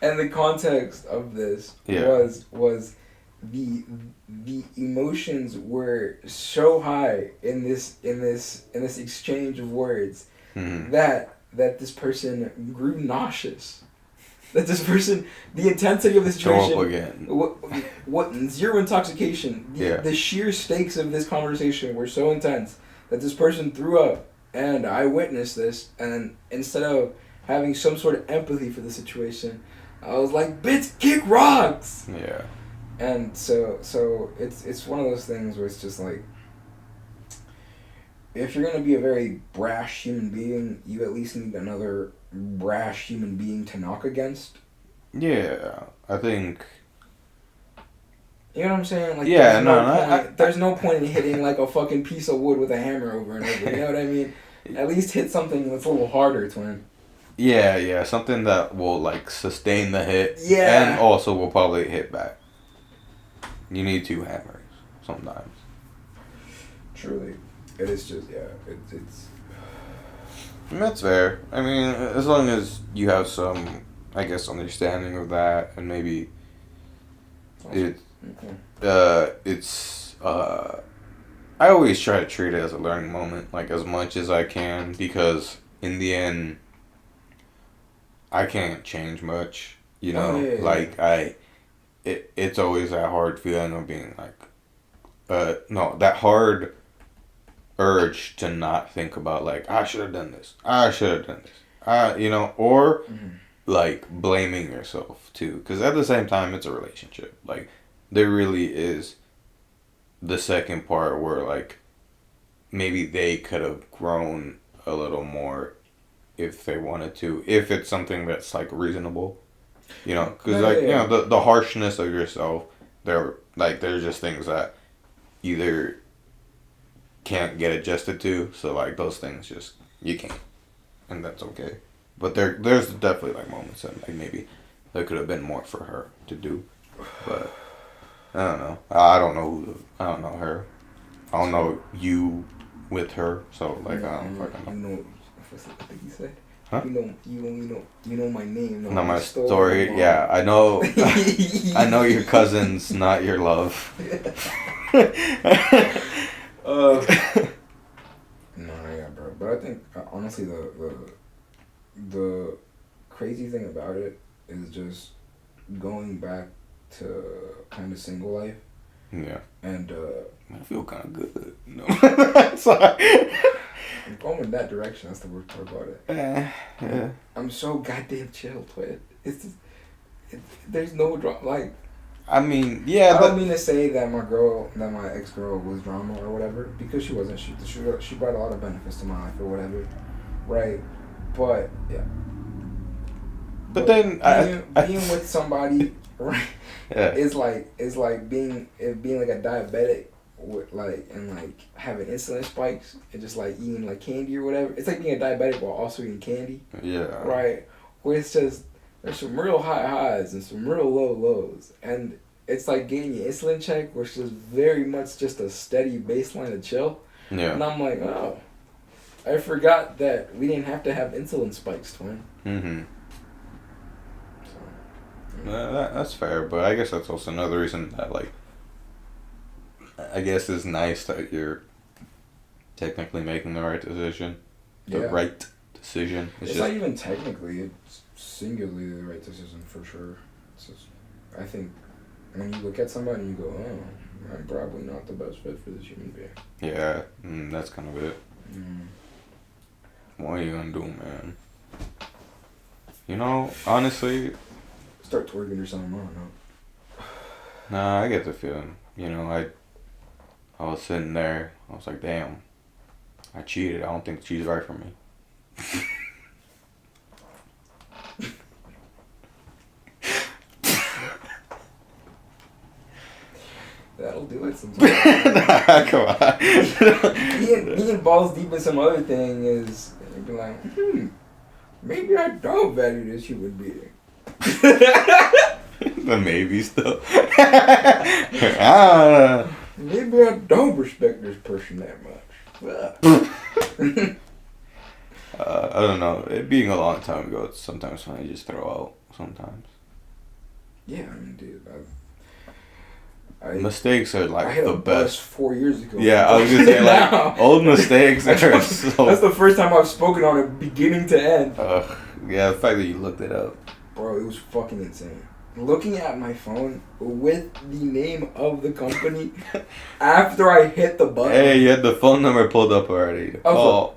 And the context of this was the emotions were so high in this exchange of words that this person grew nauseous. That this person, the intensity of the situation, what zero intoxication, the sheer stakes of this conversation were so intense that this person threw up, and I witnessed this, and instead of having some sort of empathy for the situation, I was like, bitch, kick rocks! Yeah. And so it's one of those things where it's just like, if you're going to be a very brash human being, you at least need another brash human being to knock against. Yeah, I think... You know what I'm saying? Like, yeah, there's no point in hitting like a fucking piece of wood with a hammer over and over. You know what I mean? At least hit something that's a little harder, twin. Yeah, something that will like sustain the hit. Yeah. And also will probably hit back. You need two hammers sometimes. Truly. It is just, it's... That's fair. I mean, as long as you have some, I guess, understanding of that, and maybe I always try to treat it as a learning moment, like, as much as I can, because in the end, I can't change much, it's always that hard feeling of being like, that hard urge to not think about like, I should have done this, or like blaming yourself too, because at the same time it's a relationship. Like there really is the second part where like maybe they could have grown a little more if they wanted to, if it's something that's like reasonable, because the harshness of yourself, there's just things that either can't get adjusted to, so like those things just you can't, and that's okay. But there's definitely like moments that like maybe there could have been more for her to do, but I don't know. I don't know I don't know her. I don't know you with her, so like I don't fucking know. You know, what's the thing he said? Huh? You know my name. No, my story. Yeah, I know. I know your cousins, not your love. No, yeah, bro. But I think honestly, the crazy thing about it is just going back to kind of single life. Yeah. And I feel kind of good. No. Sorry. I'm going in that direction. That's the worst part about it. Yeah. I'm so goddamn chill, twin. It's just, there's no drama. Like, I mean, yeah. I don't mean to say that my ex-girl was drama or whatever, because she wasn't. She brought a lot of benefits to my life or whatever, right? But yeah. But then being with somebody, right? Yeah. Is like being like a diabetic with and having insulin spikes and just like eating like candy or whatever. It's like being a diabetic while also eating candy. Yeah. Right. Where it's just there's some real high highs and some real low lows, and it's like getting your insulin check, which is very much just a steady baseline of chill. Yeah. And I'm like, oh, I forgot that we didn't have to have insulin spikes, twin. Mm-hmm. That's fair, but I guess that's also another reason that, like, I guess it's nice that you're technically making the right decision. The right decision. It's not even technically, it's singularly the right decision for sure. It's just, I think when you look at somebody and you go, oh, I'm probably not the best fit for this human being. Yeah, that's kind of it. What are you gonna do, man? You know, honestly... Start twerking or something, I don't know. Nah, I get the feeling. You know, I was sitting there, I was like, damn, I cheated. I don't think she's right for me. That'll do it sometimes. Nah, come on. me and balls deep in some other thing is, you'd be like, maybe I don't value this human being. The maybe still. Maybe I don't respect this person that much. I don't know. It being a long time ago, it's sometimes funny to just throw out. Sometimes. Yeah, I mean, dude. Mistakes are like I hit the a best. bus 4 years ago. Yeah, I was gonna say like old mistakes are so. That's the first time I've spoken on it beginning to end. Yeah, the fact that you looked it up. Bro, it was fucking insane. Looking at my phone with the name of the company after I hit the button. Hey, you had the phone number pulled up already. Oh.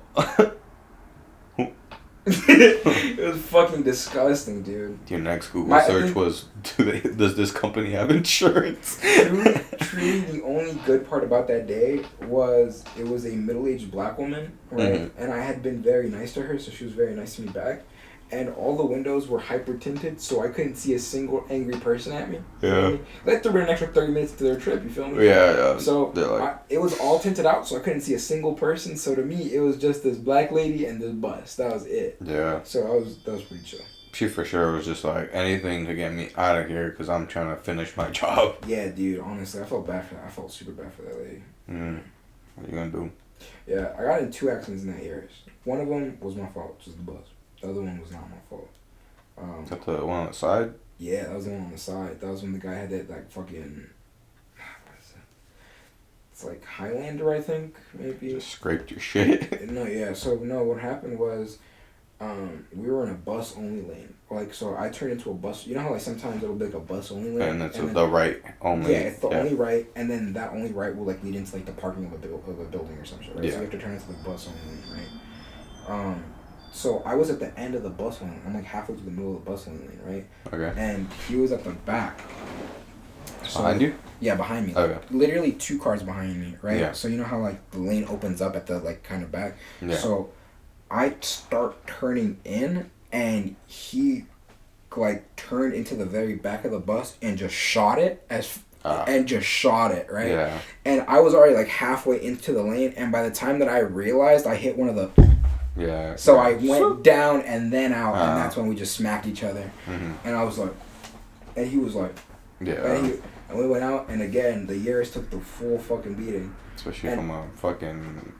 It was fucking disgusting, dude. Your next Google search was, does this company have insurance? Truly, the only good part about that day was it was a middle-aged black woman, right? Mm-hmm. And I had been very nice to her, so she was very nice to me back. And all the windows were hyper-tinted, so I couldn't see a single angry person at me. Yeah. Let them an extra 30 minutes to their trip, you feel me? Yeah. So it was all tinted out, so I couldn't see a single person. So to me, it was just this black lady and this bus. That was it. Yeah. So that was pretty chill. She for sure was just like, anything to get me out of here because I'm trying to finish my job. Yeah, dude, honestly, I felt bad for that. I felt super bad for that lady. What are you going to do? Yeah, I got in 2 accidents in that years. One of them was my fault, which was the bus. The other one was not my fault. Is that the one on the side? Yeah, that was the one on the side. That was when the guy had that, like, fucking... What is it? It's like Highlander, I think, maybe. Just scraped your shit. No, yeah. So, no, what happened was we were in a bus-only lane. Like, so I turned into a bus... You know how, like, sometimes it'll be, like, a bus-only lane? And it's the right only. Yeah, it's the only right, and then that only right will, like, lead into, like, the parking of a building or some shit, right? Yeah. So you have to turn into the bus-only lane, right? So I was at the end of the bus lane. I'm like halfway to the middle of the bus lane, right? Okay. And he was at the back. So, behind you? Yeah, behind me. Okay. Like, literally 2 cars behind me, right? Yeah. So you know how like the lane opens up at the like kind of back? Yeah. So I start turning in and he like turned into the very back of the bus and just shot it right? Yeah. And I was already like halfway into the lane, and by the time that I realized, I hit one of the... Yeah. So I went down and then out, and that's when we just smacked each other. Mm-hmm. And I was like, And he was like, Yeah. And we went out, and again, the Yaris took the full fucking beating. Especially from a fucking,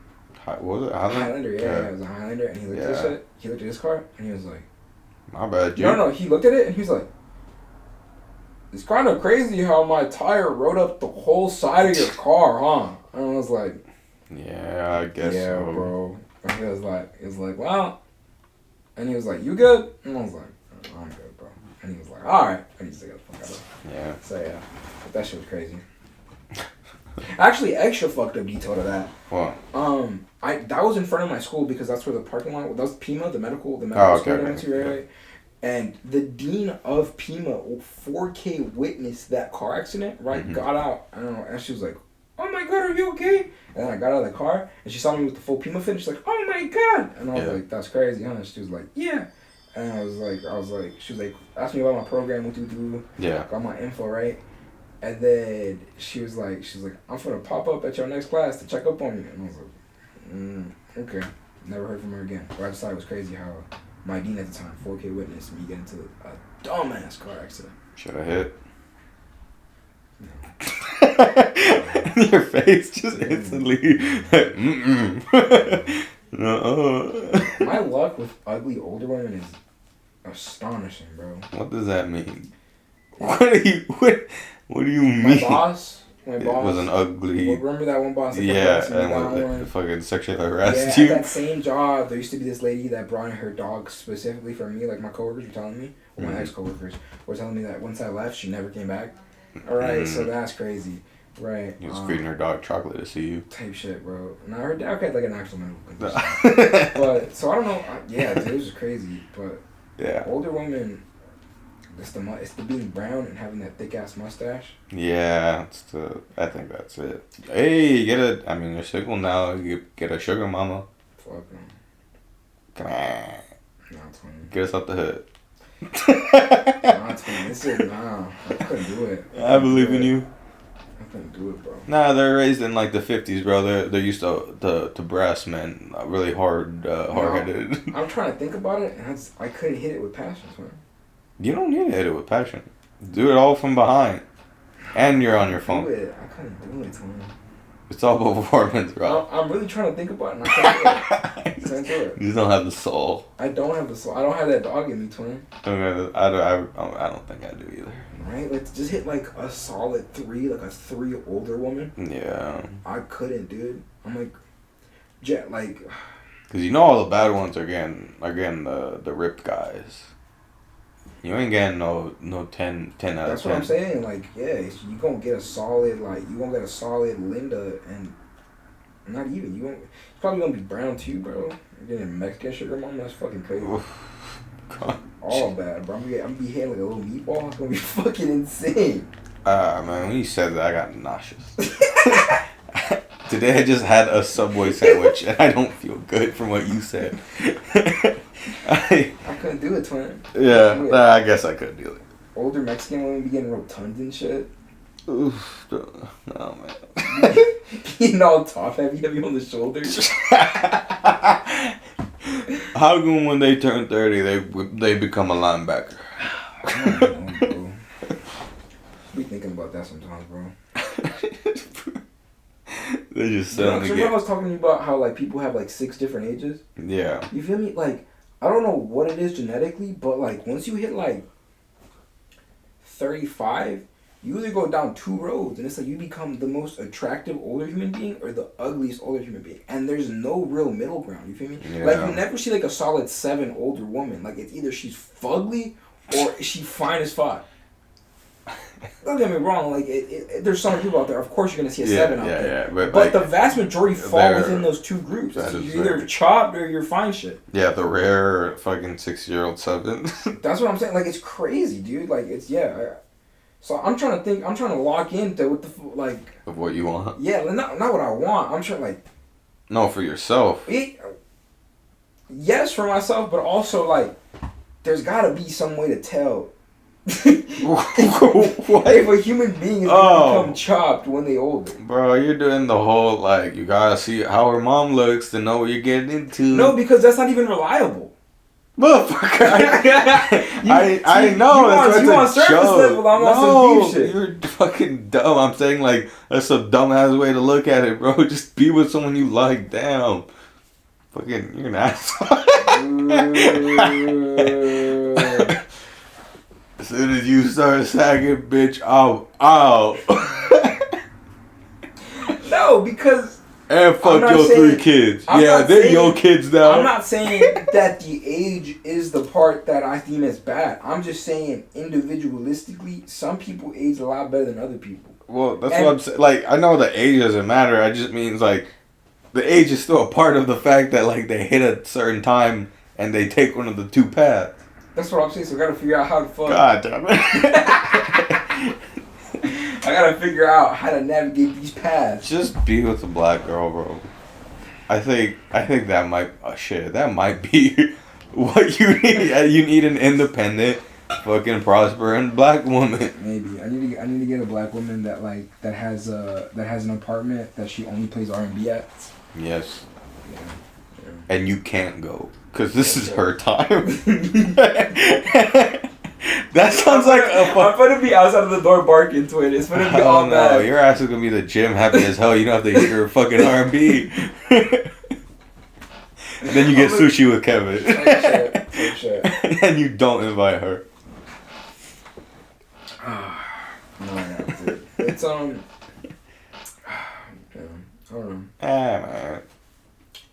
what was it, Highlander? Yeah, it was a Highlander, and he looked at this shit, he looked at his car, and he was like, my bad, dude. No, he looked at it, and he was like, it's kind of crazy how my tire rode up the whole side of your car, huh? And I was like, yeah, I guess yeah, so. bro. And he was like, well, and he was like, you good? And I was like, I'm good, bro. And he was like, all right. And he just got the fuck out of it. Yeah. So yeah, but that shit was crazy. Actually, extra fucked up detail to that. What? That was in front of my school because that's where the parking lot. That was Pima, the medical school I went to, right? And the dean of Pima, 4K witnessed that car accident, right? Mm-hmm. Got out, I don't know, and she was like, oh my god, are you okay? And then I got out of the car, and she saw me with the full Pima fit, and she's like, oh my god! And I was like, that's crazy, huh? And she was like, yeah. And I was like, she was like, asked me about my program, got my info, right? And then she was like, I'm gonna pop up at your next class to check up on you. And I was like, okay. Never heard from her again. But I just thought it was crazy how my dean at the time, 4K witnessed me get into a dumbass car accident. Should have hit. No. Your face just instantly. No. My luck with ugly older women is astonishing, bro. What does that mean? What do you mean? My boss was an ugly. Remember that one boss? And fucking sexually harassed you. you. At that same job, there used to be this lady that brought in her dog specifically for me. Like my coworkers were telling me, or my ex-coworkers were telling me that once I left, she never came back. All right, so that's crazy. Right. He was feeding her dog chocolate to see you. Type shit, bro. Now her dog had like an actual medical condition. But so I don't know. Yeah, dude, it was crazy. But yeah, older women, it's the being brown and having that thick ass mustache. Yeah, I think that's it. Hey, you're single now. You get a sugar mama. Fuck them. Come on. Nah, 20. Get us out the hood. Nah, 20. This is I couldn't do it. I believe in you. I couldn't do it, bro. Nah, they're raised in like the 50s, bro. They're used to brass men, really hard headed. I'm trying to think about it, and I couldn't hit it with passion, man. You don't need to hit it with passion. Do it all from behind, and you're on your phone. I couldn't do it, man. It's all performance, bro. I'm really trying to think about it, and I can't do it. You just don't have the soul. I don't have the soul. I don't have that dog in me, twin. I don't think I do either. Right? Let's just hit like a solid 3, like a 3 older woman. Yeah. I couldn't, dude. I'm like, like. Cause you know all the bad ones are getting the ripped guys. You ain't getting no 10 out of 10. That's what I'm saying. Like, yeah, you gonna get a solid Linda, and not even you probably gonna be brown too, bro. You're getting Mexican sugar mama. That's fucking crazy. All bad, bro. I'm gonna be hitting like a little meatball. It's gonna be fucking insane. Man, when you said that, I got nauseous. Today I just had a Subway sandwich, and I don't feel good from what you said. I couldn't do it, twin. Yeah, I guess I could do it. Older Mexican women be getting rotund and shit. Oof. Oh, man. Being all top heavy on the shoulders. How come when they turn 30, they become a linebacker? I don't know, bro. Be thinking about that sometimes, bro. They just suddenly remember I was talking to you about how like people have like 6 different ages? Yeah. You feel me? Like, I don't know what it is genetically, but like once you hit like 35, you either go down 2 roads, and it's like you become the most attractive older human being or the ugliest older human being, and there's no real middle ground. You feel me? Yeah. Like you never see like a solid 7 older woman. Like it's either she's fugly or she fine as fuck. Don't get me wrong. Like there's some people out there. Of course, you're gonna see a 7 out there. Yeah, but like, the vast majority fall within those 2 groups. So you're either chopped or you're fine shit. Yeah, the rare fucking 6-year-old 7. That's what I'm saying. Like it's crazy, dude. Like it's So I'm trying to think. I'm trying to lock into what the like. Of what you want. Yeah, not what I want. I'm trying like. No, for yourself. Yes, for myself, but also like, there's gotta be some way to tell. If a human being is gonna become chopped when they older. Bro, you're doing the whole like you gotta see how her mom looks to know what you're getting into. No, because that's not even reliable. Motherfucker, I know that's what you on it's a surface joke. level, I'm on some deep shit. You're fucking dumb. I'm saying like that's a dumbass way to look at it, bro. Just be with someone you like. Damn, fucking, you're an asshole. As soon as you start sagging, bitch, I'm out. No, because. And fuck your saying, 3 kids. I'm yeah, they're your kids now. I'm not saying that the age is the part that I deem as bad. I'm just saying individualistically, some people age a lot better than other people. Well, that's what I'm saying. Like, I know the age doesn't matter. I just means like, the age is still a part of the fact that like they hit a certain time and they take one of the 2 paths. That's what I'm saying. So I gotta figure out how to fuck. God damn it. I gotta figure out how to navigate these paths. Just be with a black girl, bro. I think that might that might be what you need. You need an independent, fucking prospering black woman. Maybe I need to get a black woman that has an apartment that she only plays R&B at. Yes. Yeah. And you can't go because this is her time. That sounds like I'm gonna be outside of the door barking, twin. It's gonna be all bad. No, your ass is gonna be at the gym happy as hell. You don't have to hear your fucking R&B. And then you get sushi with Kevin. Sure. And you don't invite her. No, dude. It's I don't know. Man.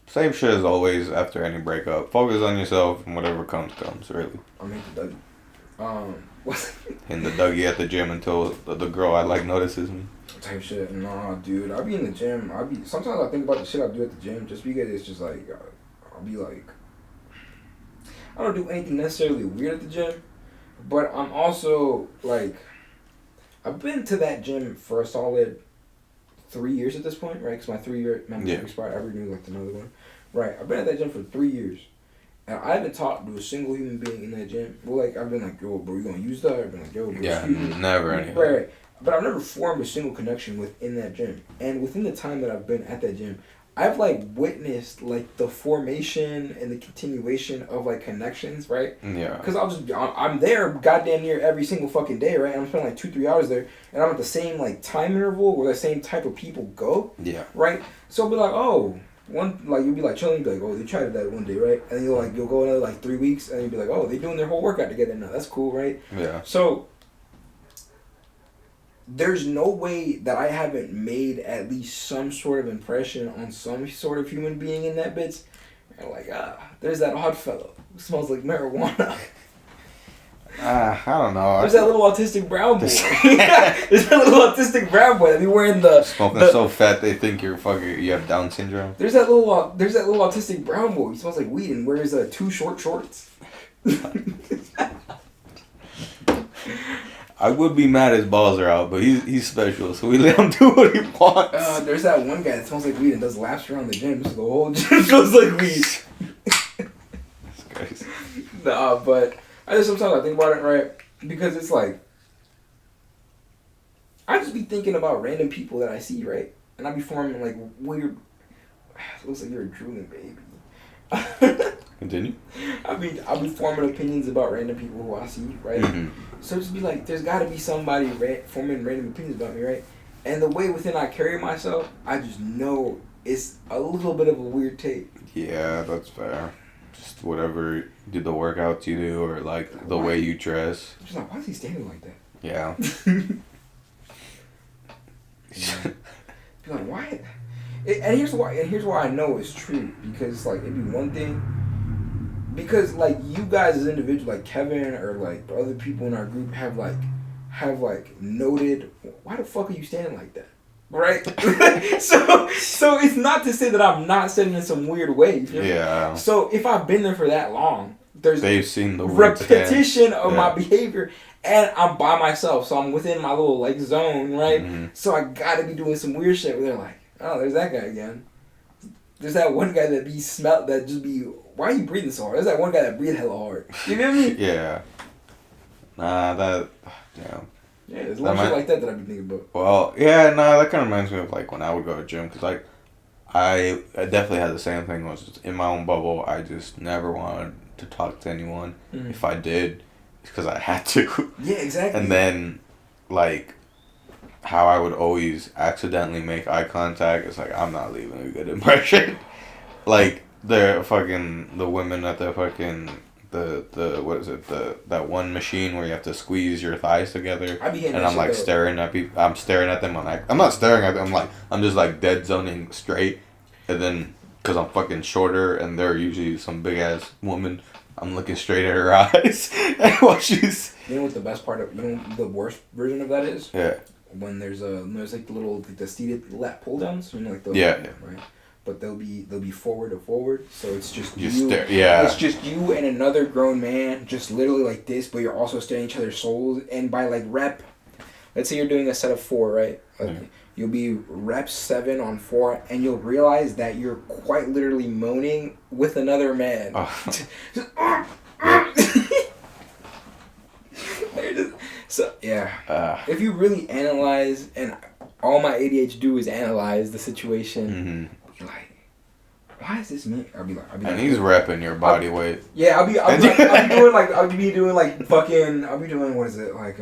Same shit as always after any breakup. Focus on yourself and whatever comes, really. I'm into Dougie. In the Dougie at the gym until the girl I like notices me. Type shit. Nah, dude. I be in the gym. Sometimes I think about the shit I do at the gym just because it's just like, I'll be like, I don't do anything necessarily weird at the gym, but I'm also like, I've been to that gym for a solid 3 years at this point, right? Because my 3-year membership expired. I renewed like another one. Right. I've been at that gym for 3 years. And I haven't talked to a single human being in that gym. Well, like, I've been like, yo, bro, you gonna use that? I've been like, yo, bro, Never anything. Right. But I've never formed a single connection within that gym. And within the time that I've been at that gym, I've, like, witnessed, like, the formation and the continuation of, like, connections, right? Yeah. Because I'm there goddamn near every single fucking day, right? And I'm spending, like, 2-3 hours there. And I'm at the same, like, time interval where the same type of people go. Yeah. Right? So I'll be like, oh... you'll be like chilling, be like, oh, they tried that one day, right? And then you'll go another like 3 weeks, and you'll be like, oh, they're doing their whole workout together now. That's cool, right? Yeah. So there's no way that I haven't made at least some sort of impression on some sort of human being in that bitch. And like, there's that odd fellow who smells like marijuana. I don't know. There's that little autistic brown boy. There's that little autistic brown boy that be wearing smoking so fat they think you have Down syndrome. There's that little autistic brown boy. He smells like weed and wears 2 short shorts. I would be mad his balls are out, but he's special, so we let him do what he wants. There's that one guy that smells like weed and does laps around the gym, so the whole gym smells like weed. That's crazy. Nah, but sometimes I think about it, right? Because it's like, I just be thinking about random people that I see, right? And I be forming like weird. It looks like you're a drooling baby. Continue. I'll be forming opinions about random people who I see, right? Mm-hmm. So just be like, there's got to be somebody forming random opinions about me, right? And the way within I carry myself, I just know it's a little bit of a weird take. Yeah, that's fair. Just whatever the workouts you do or like the way you dress. I'm just like, why is he standing like that? Yeah. Be like, why? And here's why I know it's true, because like it'd be one thing, because like you guys as individuals, like Kevin or like the other people in our group have noted, why the fuck are you standing like that, right? so it's not to say that I'm not standing in some weird way. Yeah. So if I've been there for that long, they've seen the repetition of my behavior. And I'm by myself, so I'm within my little like zone, right? Mm-hmm. So I gotta be doing some weird shit where they're like, oh, there's that guy again. There's that one guy that why are you breathing so hard? There's that one guy that breathes hella hard. You get me? Yeah. Nah, damn. Yeah, there's a lot of shit like that I be thinking about. Well, yeah, that kind of reminds me of like when I would go to the gym, because like I definitely had the same thing. Was just in my own bubble. I just never wanted to talk to anyone. Mm-hmm. If I did, it's because I had to. Yeah, exactly. And then, like, how I would always accidentally make eye contact, it's like, I'm not leaving a good impression. Like, the women at the fucking, what is it, that one machine where you have to squeeze your thighs together. And I'm, like, staring at people. I'm staring at them. I'm not staring at them. I'm just, like, dead zoning straight. And then, because I'm fucking shorter and they're usually some big-ass woman, I'm looking straight at her eyes. And while she's... You know what the best part of... You know the worst version of that is? Yeah. When there's like the little... the seated lap pull-downs. You know, like the... Yeah. Right? But they'll be forward to forward. So it's just you. Yeah. It's just you and another grown man just literally like this, but you're also staring at each other's souls. And by, like, rep... Let's say you're doing a set of 4, right? Like, yeah. You'll be rep 7 on 4, and you'll realize that you're quite literally moaning with another man. So, yeah. If you really analyze, and all my ADHD do is analyze the situation, you're like, why is this me? I'll be like, and he's repping your body weight. Yeah, I'll be doing what is it, like,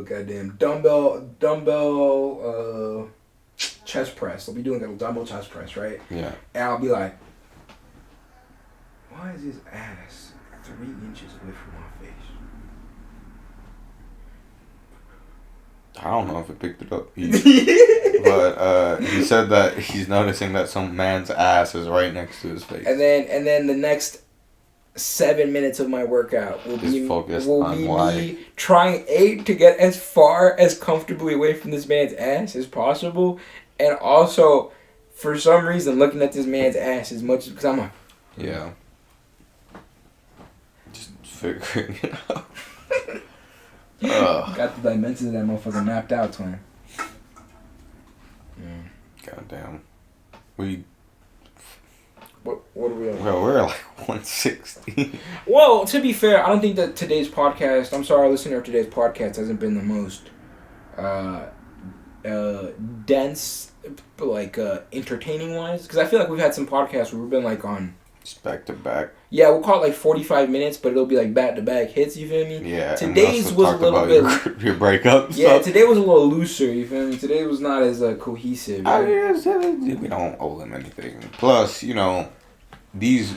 goddamn dumbbell chest press. I'll be doing a dumbbell chest press, right? Yeah. And I'll be like, why is his ass 3 inches away from my face? I don't know if it picked it up. But he said that he's noticing that some man's ass is right next to his face. And then the next 7 minutes of my workout will be me trying to get as far as comfortably away from this man's ass as possible, and also for some reason looking at this man's ass as much because I'm like, yeah, just figuring it out. Got the dimensions of that motherfucker mapped out, twin. Goddamn, What are we on? Well, we're like 160. Well, to be fair, I don't think that today's podcast... I'm sorry, our listener of today's podcast hasn't been the most dense, like, entertaining-wise. Because I feel like we've had some podcasts where we've been, like, on... Just back to back. Yeah, we'll call it, like, 45 minutes, but it'll be, like, back-to-back hits, you feel me? Yeah. Today's was a little bit... Your breakup Yeah, stuff. today was a little looser, you feel me? Today was not as cohesive. I mean, we don't owe them anything. Plus, you know, these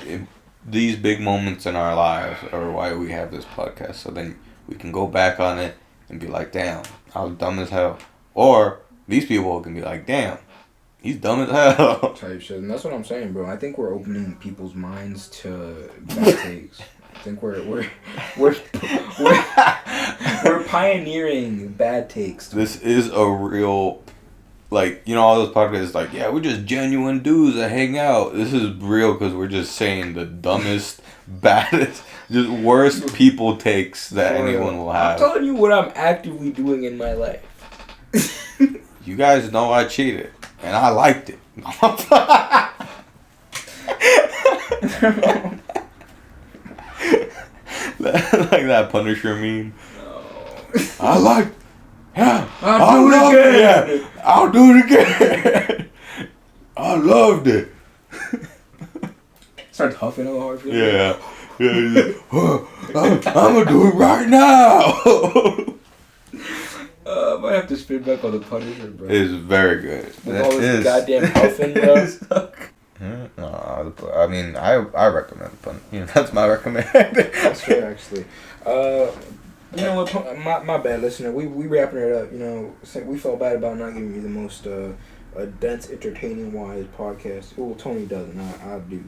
big moments in our lives are why we have this podcast. So then we can go back on it and be like, damn, I was dumb as hell. Or these people can be like, damn, he's dumb as hell. Type shit. And that's what I'm saying, bro. I think we're opening people's minds to bad takes. I think we're pioneering bad takes. This is a real, like, you know, all those podcasts like, yeah, we're just genuine dudes that hang out. This is real because we're just saying the dumbest, baddest, just worst people takes that anyone will have. I'm telling you what I'm actively doing in my life. You guys know I cheated, and I liked it. Like that Punisher meme. No. I like. Yeah, I'll do it again. Yeah, I'll do it again. I loved it. Starts huffing all hard. Yeah. He's like, I'm gonna do it right now. I might have to spin back on the Punisher, bro. It's very good. With all this goddamn huffing, bro. No, I mean, I recommend the Punisher. You know, that's my recommend. That's fair, actually. You know what? My bad, listener. We wrapping it up. You know, we felt bad about not giving you the most dense, entertaining wise podcast. Well, Tony doesn't. I do,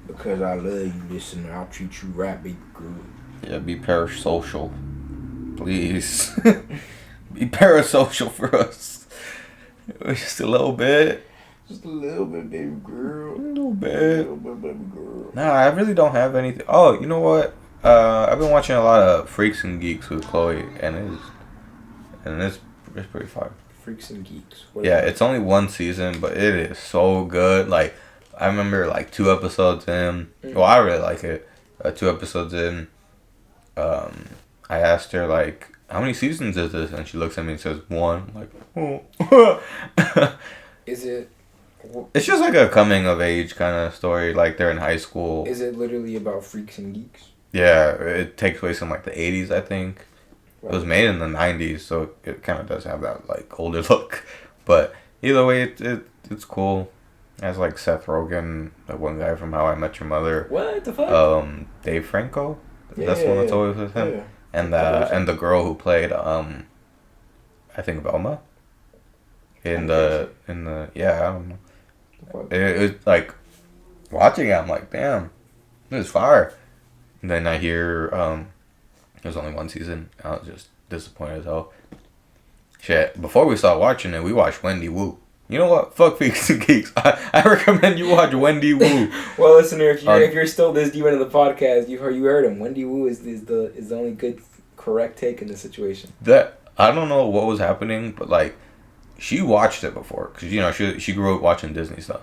because I love you, listener. I'll treat you right, baby girl. Yeah, be parasocial, please. Be parasocial for us. Just a little bit. Just a little bit, baby girl. A little bit. A little bit, baby girl. Nah, I really don't have anything. Oh, you know what? I've been watching a lot of Freaks and Geeks with Chloe, and it's pretty fun. Freaks and Geeks. Yeah, it's only one season, but it is so good. Like, I remember like 2 episodes in. Well, I really like it. 2 episodes in, I asked her like, how many seasons is this? And she looks at me and says 1. I'm like, oh. Is it It's just like a coming of age kind of story. Like they're in high school. Is it literally about freaks and geeks? Yeah, it takes place in like the 80s, I think. Right. It was made in the 90s, so it kind of does have that like older look. But either way, it's cool. It has like Seth Rogen, that one guy from How I Met Your Mother. What the fuck? Dave Franco. Yeah, That's the one that's always with him. Yeah. And the girl who played I think Velma. In the yeah, I don't know. It's like watching it, I'm like, damn, this is fire. And then I hear there's only one season. I was just disappointed as hell. Shit. Before we started watching it, we watched Wendy Wu. You know what? Fuck Freaks and Geeks. I recommend you watch Wendy Wu. Well, listener, if you're still this deep into the podcast, you heard him. Wendy Wu is the only good correct take in the situation. That I don't know what was happening, but like she watched it before because you know she grew up watching Disney stuff,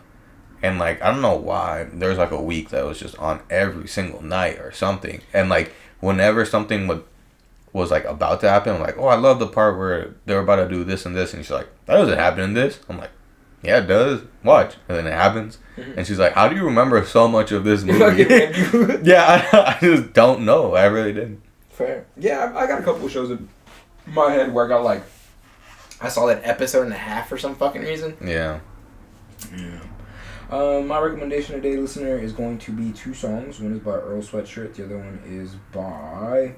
and like I don't know why there was like a week that was just on every single night or something, and like whenever something was like about to happen, I'm like, oh, I love the part where they're about to do this and this, and she's like, that doesn't happen in this. I'm like, yeah, it does. Watch, and then it happens, and she's like, how do you remember so much of this movie? Yeah, I just don't know. I really didn't. Fair. Yeah, I got a couple of shows in my head where I got like, I saw that episode and a half for some fucking reason. Yeah. My recommendation today, listener, is going to be two songs. One is by Earl Sweatshirt. The other one is by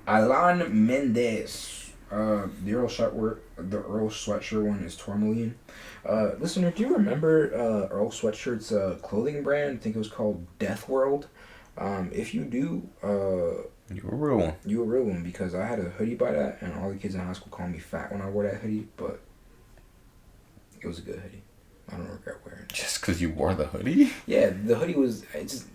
Alan Mendez. The Earl Sweatshirt one is Tourmaline. Listener, do you remember Earl Sweatshirt's clothing brand? I think it was called Death World. If you do, you were a real one. You were a real one, because I had a hoodie by that, and all the kids in high school called me fat when I wore that hoodie, but it was a good hoodie. I don't regret wearing it. Just because you wore the hoodie? Yeah, the hoodie was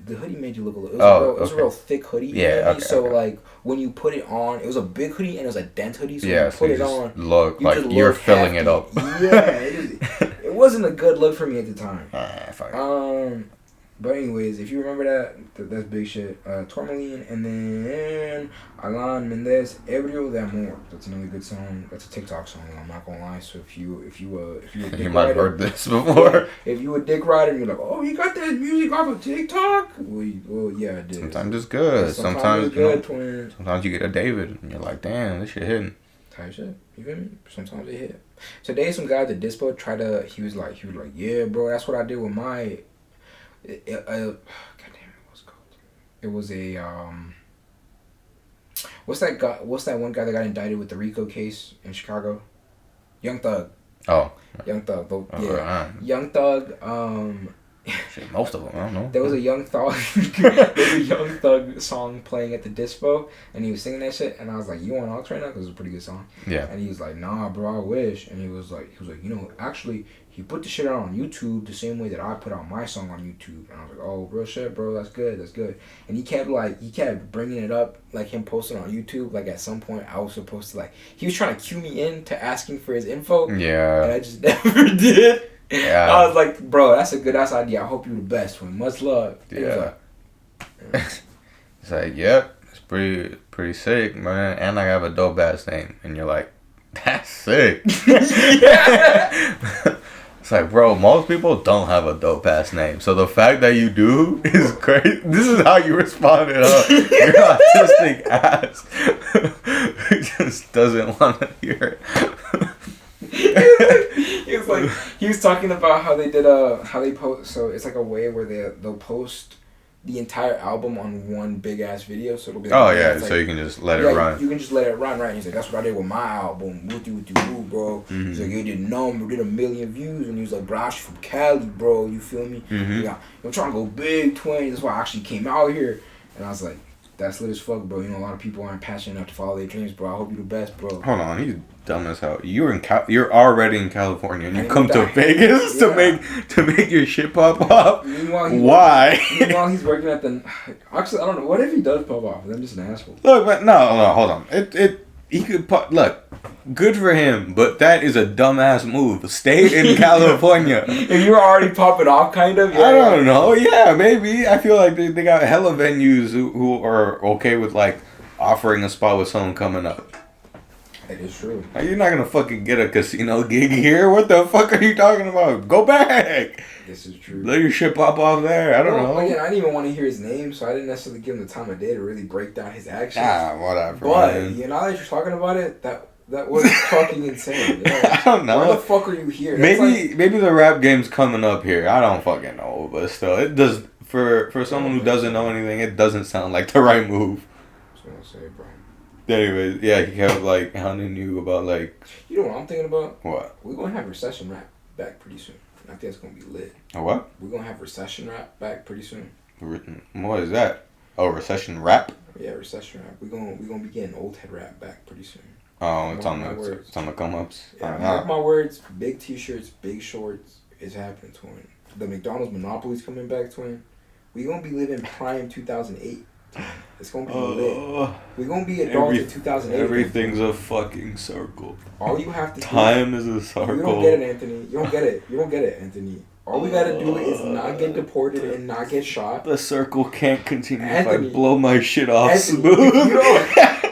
the hoodie made you look a little. It was a real thick hoodie. Yeah, okay, so like when you put it on, it was a big hoodie and it was a dent hoodie. So yeah, when you put it on, look like you're filling it up. Yeah, it wasn't a good look for me at the time. Fine. But anyways, if you remember that's big shit. Tourmaline, and then Alan Mendez, Ebrio de Amor. That's another good song. That's a TikTok song. I'm not gonna lie. So if you a you might have heard this before. If you a dick rider and you're like, oh, you got that music off of TikTok? Well, yeah, I did. Sometimes it's good. Sometimes it's good, twin. Sometimes you get a David and you're like, damn, this shit hitting. Type shit. You feel me? Sometimes it hit. Today, some guy at the dispo he was like, yeah, bro, that's what I did with my. God damn it, what's it called? It was a what's that one guy that got indicted with the RICO case in Chicago? Young Thug. Oh. Young Thug. Yeah. Young Thug. Shit, most of them, I don't know. There was a Young Thug song playing at the dispo, and he was singing that shit, and I was like, you on aux right now? Because it's a pretty good song. Yeah. And he was like, nah, bro, I wish. And he was like, you know, actually, he put the shit out on YouTube the same way that I put out my song on YouTube. And I was like, oh, real shit, bro, that's good. And he kept bringing it up, like him posting on YouTube. Like at some point, I was supposed to he was trying to cue me in to asking for his info. Yeah. And I just never did. Yeah. I was like, bro, that's a good ass idea. I hope you the best one. Much love. Yeah. It's like, yep, it's pretty sick, man. And I have a dope ass name. And you're like, that's sick. It's like, bro, most people don't have a dope ass name. So the fact that you do is great. This is how you responded, huh? Your autistic ass just doesn't want to hear it. He was talking about how they did how they post. So it's like a way where they'll post the entire album on one big ass video. So it'll be so you can just let it run. You can just let it run, right? He's like, that's what I did with my album. Woo, bro. Mm-hmm. He's like, it did 1 million views, and he was like, bro, I'm from Cali, bro. You feel me? Mm-hmm. Yeah, I'm trying to go big, twin. That's why I actually came out here. And I was like, that's lit as fuck, bro. You know, a lot of people aren't passionate enough to follow their dreams, bro. I hope you the best, bro. Hold on, he's dumb as hell. You're already in California, and you come to Vegas to make your shit pop off. Why? Meanwhile, he's working at the. Actually, I don't know. What if he does pop off? I'm just an asshole. Look, but no, hold on. He could pop. Look, good for him, but that is a dumbass move. Stay in California. If you were already popping off, kind of. Yeah. I don't know. Yeah, maybe. I feel like they got hella venues who are okay with like offering a spot with someone coming up. That is true. You're not gonna fucking get a casino gig here. What the fuck are you talking about? Go back. This is true. Let your shit pop off there. I don't know. Again, I didn't even want to hear his name, so I didn't necessarily give him the time of day to really break down his actions. Whatever. But man. now that you're talking about it, that was fucking insane. I don't know. Why the fuck are you here? Maybe the rap game's coming up here. I don't fucking know, but still, it does. For someone who doesn't know anything, it doesn't sound like the right move. I was gonna say, bro. Anyways, yeah, he kept like hounding you about like. You know what I'm thinking about? What? We're gonna have recession rap back pretty soon. I think it's gonna be lit. A what? We're gonna have recession rap back pretty soon. What is that? Oh, recession rap? Yeah, recession rap. We're gonna be getting old head rap back pretty soon. Oh, it's on the come ups. Yeah, mark my words. Big t-shirts, big shorts is happening, twin. The McDonald's Monopoly's coming back, twin. We gonna be living prime 2008. It's gonna be lit. We're gonna be adults in 2008. Everything's a fucking circle. All you have to Time is a circle. You don't get it, Anthony. You don't get it. You don't get it, Anthony. All we gotta do is not get deported and not get shot. The circle can't continue Anthony, if I blow my shit off Anthony, smooth.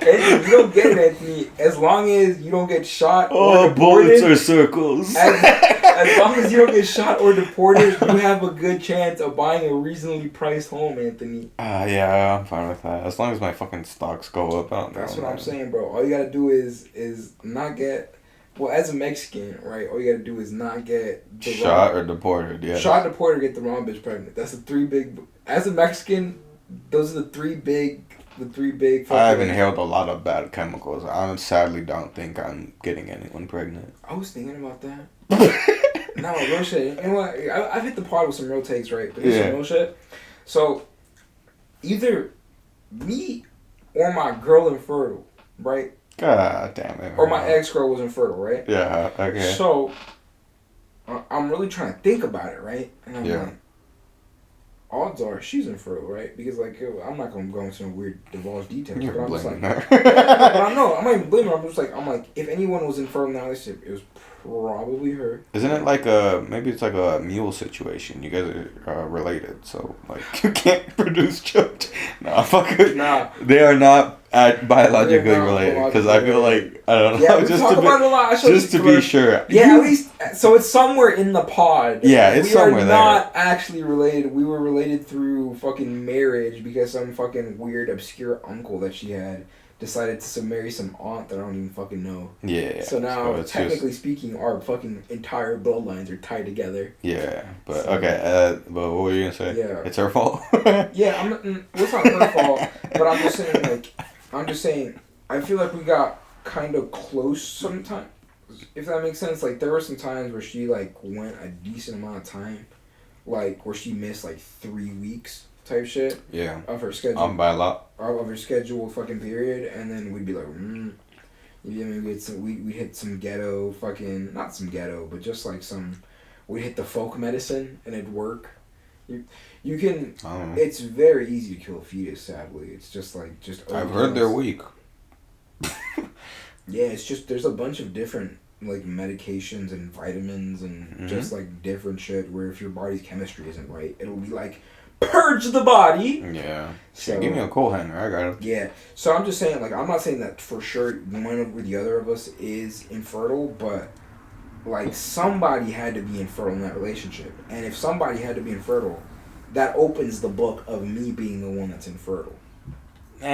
Anthony, you don't get it, Anthony. As long as you don't get shot or deported, bullets are circles. As long as you don't get shot or deported, you have a good chance of buying a reasonably priced home, Anthony. Yeah, I'm fine with that. As long as my fucking stocks go up, I don't know. That's what I'm saying, bro. All you gotta do is not get. Well, as a Mexican, right, all you gotta do is not get shot or deported, yeah. Shot, deported, or get the wrong bitch pregnant. That's the three big. As a Mexican, those are the three big. I've inhaled a lot of bad chemicals. I sadly don't think I'm getting anyone pregnant. I was thinking about that. No, real shit. You know what? I've hit the pod with some real takes, right? But this is some real shit. So, either me or my girl infertile, right? God damn it. Or my ex-girl was infertile, right? Yeah, okay. So, I'm really trying to think about it, right? And I'm like, odds are she's infertile, right? Because, like, I'm not going to go into some weird divulge details. You're but I'm just like, her. but I know, I'm not even blaming her. I'm like, if anyone was infertile in that relationship, it was probably her. Isn't it like maybe it's like a mule situation? You guys are related, so, like, you can't produce children. No, fuck it. Nah. They are not biologically related, because I feel like, I don't know. Yeah, we talk about it a lot. Just to be sure. Yeah, at least, so it's somewhere in the pod. Yeah, it's somewhere there. We are not actually related. We were related through fucking marriage because some fucking weird, obscure uncle that she had decided to marry some aunt that I don't even fucking know. Yeah. So now, technically speaking, our fucking entire bloodlines are tied together. Yeah, but okay. But what were you gonna say? Yeah, it's her fault. Yeah, it's not her fault. But I'm just saying, I feel like we got kind of close sometimes. If that makes sense, like there were some times where she like went a decent amount of time, like where she missed like 3 weeks type shit. Yeah. Of her schedule. By a lot. Of her scheduled fucking period, and then we'd be like, you know, we'd hit some ghetto fucking, not some ghetto, but just like we'd hit the folk medicine and it'd work. You can. It's very easy to kill a fetus. Sadly, it's just like I've heard they're weak. Yeah, it's just there's a bunch of different like medications and vitamins and just like different shit where if your body's chemistry isn't right, it'll be like purge the body. Yeah. So give me a coal hanger. I got it. Yeah. So I'm just saying, like, I'm not saying that for sure one or the other of us is infertile, but like somebody had to be infertile in that relationship, and if somebody had to be infertile, that opens the book of me being the one that's infertile. You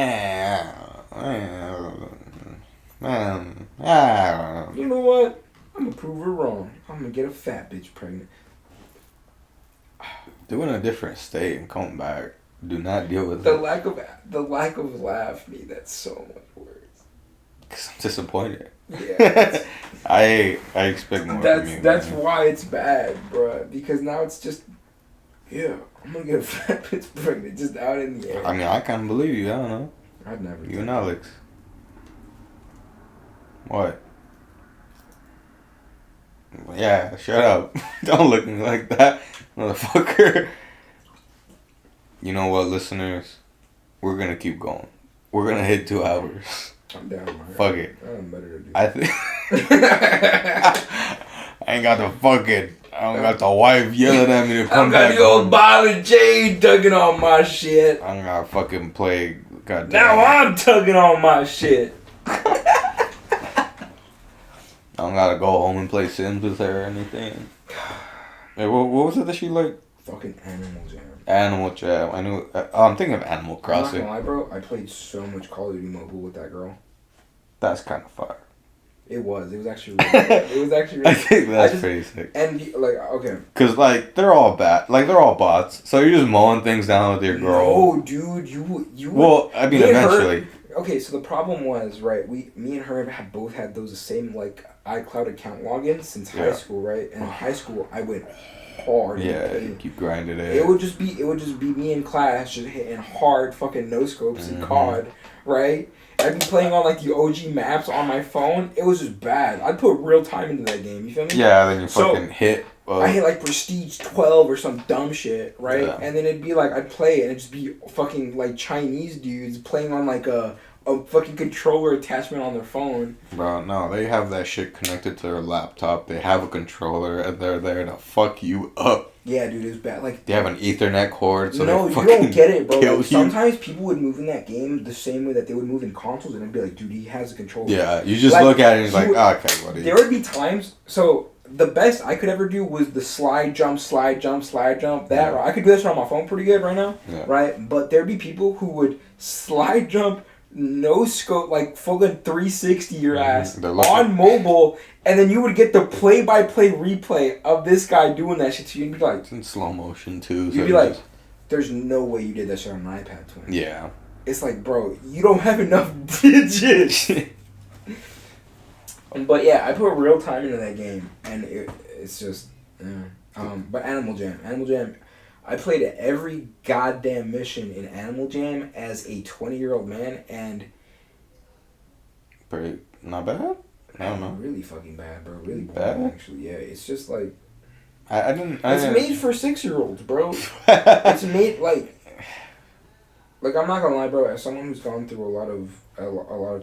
know what? I'm gonna prove her wrong. I'm gonna get a fat bitch pregnant. Doing a different state and coming back. Do not deal with the lack of laugh me. That's so much worse. Cause I'm disappointed. Yeah. I expect more from you. That's why it's bad, bruh. Because now it's just, yeah, I'm gonna get a fat bitch pregnant just out in the air. I mean, I can't believe you. I don't know. I'd never. You and Alex. What? Yeah, shut up. Don't look at me like that, motherfucker. You know what, listeners? We're gonna keep going. We're gonna hit 2 hours. I'm down. Fuck it. I'm better to do. I think I ain't got the fucking. I don't got the wife yelling at me to come back. I got the old Bobby J tugging on my shit. I'm gonna fucking play. Goddamn. Now I'm tugging on my shit. I don't gotta go home and play Sims with her or anything. Hey, what was it that she liked? Fucking Animal Jam. Animal Jam. I knew. I'm thinking of Animal Crossing. I'm not gonna lie, bro. I played so much Call of Duty Mobile with that girl. That's kind of fire. It was actually really good. It was actually really I think that's pretty sick. And, like, okay. Cause, like, they're all bad. Like, they're all bots. So you're just mowing things down with your girl. No, dude. You Well, I mean, eventually. Okay, so the problem was, right, me and her have both had those same, like, iCloud account logins since high school, right? And in high school, I went hard. Yeah, you grinded it. It would just be me in class just hitting hard fucking no-scopes and COD, right? I'd be playing on, like, the OG maps on my phone. It was just bad. I'd put real time into that game, you feel me? Yeah, then you fucking hit. I hit, like, Prestige 12 or some dumb shit, right? Yeah. And then it'd be, like, I'd play and it'd just be fucking, like, Chinese dudes playing on, like, a fucking controller attachment on their phone. Bro, no, they have that shit connected to their laptop. They have a controller and they're there to fuck you up. Yeah, dude, it was bad. Like, they have an Ethernet cord, so no, they you don't get it, bro. kill Like, sometimes people would move in that game the same way that they would move in consoles, and I'd be like, dude, he has a controller. Yeah, you just like, look at it and you're like, okay, buddy. There would be times, so the best I could ever do was the slide jump. That, right? I could do this on my phone pretty good right now, right? But there'd be people who would slide jump, no scope, like fucking 360 your ass on mobile, and then you would get the play-by-play replay of this guy doing that shit. So you'd be like, it's in slow motion too. You'd be like, there's no way you did that shit on an iPad, twin. Yeah. It's like, bro, you don't have enough digits. But yeah, I put real time into that game, and it's just, but Animal Jam. I played every goddamn mission in Animal Jam as a 20-year-old man, and pretty not bad. I don't know. Really fucking bad, bro. Really bad. Actually, yeah. It's just like it's made for 6-year-olds, bro. It's made like I'm not gonna lie, bro. As someone who's gone through a lot of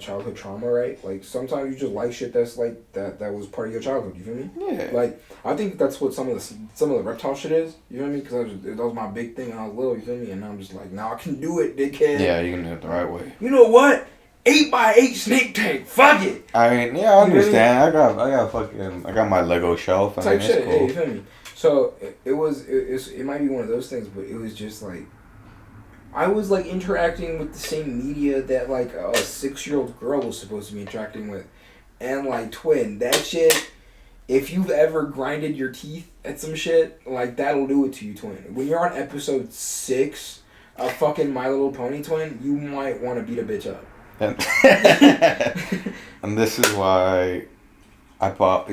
childhood trauma, right? Like sometimes you just like shit that's like that was part of your childhood. You feel me? Yeah. Like I think that's what some of the reptile shit is. You feel me? Because that was my big thing when I was little. You feel me? And now I'm just like, now I can do it, dickhead. Yeah, you can do it the right way. You know what? 8x8 snake tank. Fuck it. I mean, yeah, I understand. I got my Lego shelf. I mean, it's shit. cool. Yeah, you feel me? So it might be one of those things, but it was just like I was like interacting with the same media that like a 6-year-old girl was supposed to be interacting with, and like twin, that shit. If you've ever grinded your teeth at some shit, like that'll do it to you, twin. When you're on episode 6 of fucking My Little Pony, twin, you might want to beat a bitch up. And this is why not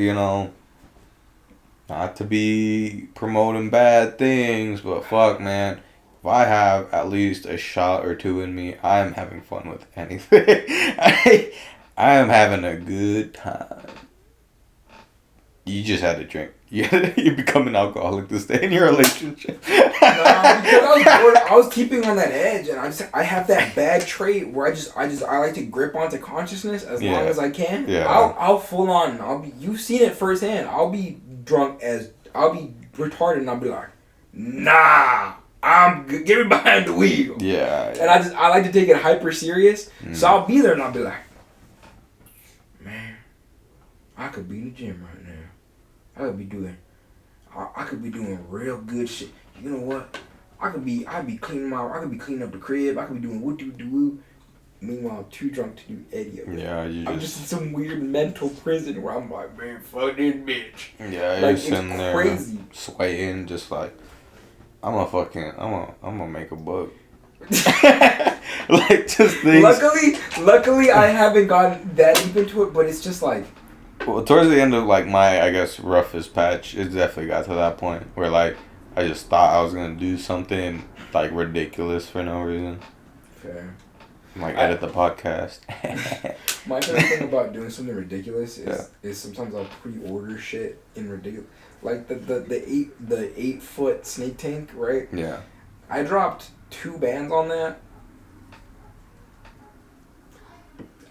to be promoting bad things, but fuck, man. If I have at least a shot or two in me, I am having fun with anything. I am having a good time. You just had to drink. You become an alcoholic to stay in your relationship. Because I was bored. I was keeping on that edge, and I have that bad trait where I like to grip onto consciousness as long as I can. Yeah. I'll full on. You've seen it firsthand. I'll be drunk I'll be retarded, and I'll be like, nah. Get me behind the wheel. Yeah. And I like to take it hyper serious. So I'll be there and I'll be like, man, I could be in the gym right now. I could be doing real good shit. You know what? I'd be cleaning up the crib. I could be doing woo-doo-doo-woo. Meanwhile, I'm too drunk to do any of it. Yeah, I'm just in some weird mental prison where I'm like, man, fuck this bitch. Yeah, like, you're sitting there crazy. swaying, just like, I'm gonna make a buck. Like, just things. Luckily, I haven't gotten that deep into it, but it's just like. Well, towards the end of like my, I guess, roughest patch, it definitely got to that point where like I just thought I was gonna do something like ridiculous for no reason. Fair. Like edit the podcast. My favorite thing about doing something ridiculous is sometimes I'll pre-order shit in ridiculous, like the 8-foot snake tank, right? Yeah. I dropped 2 bands on that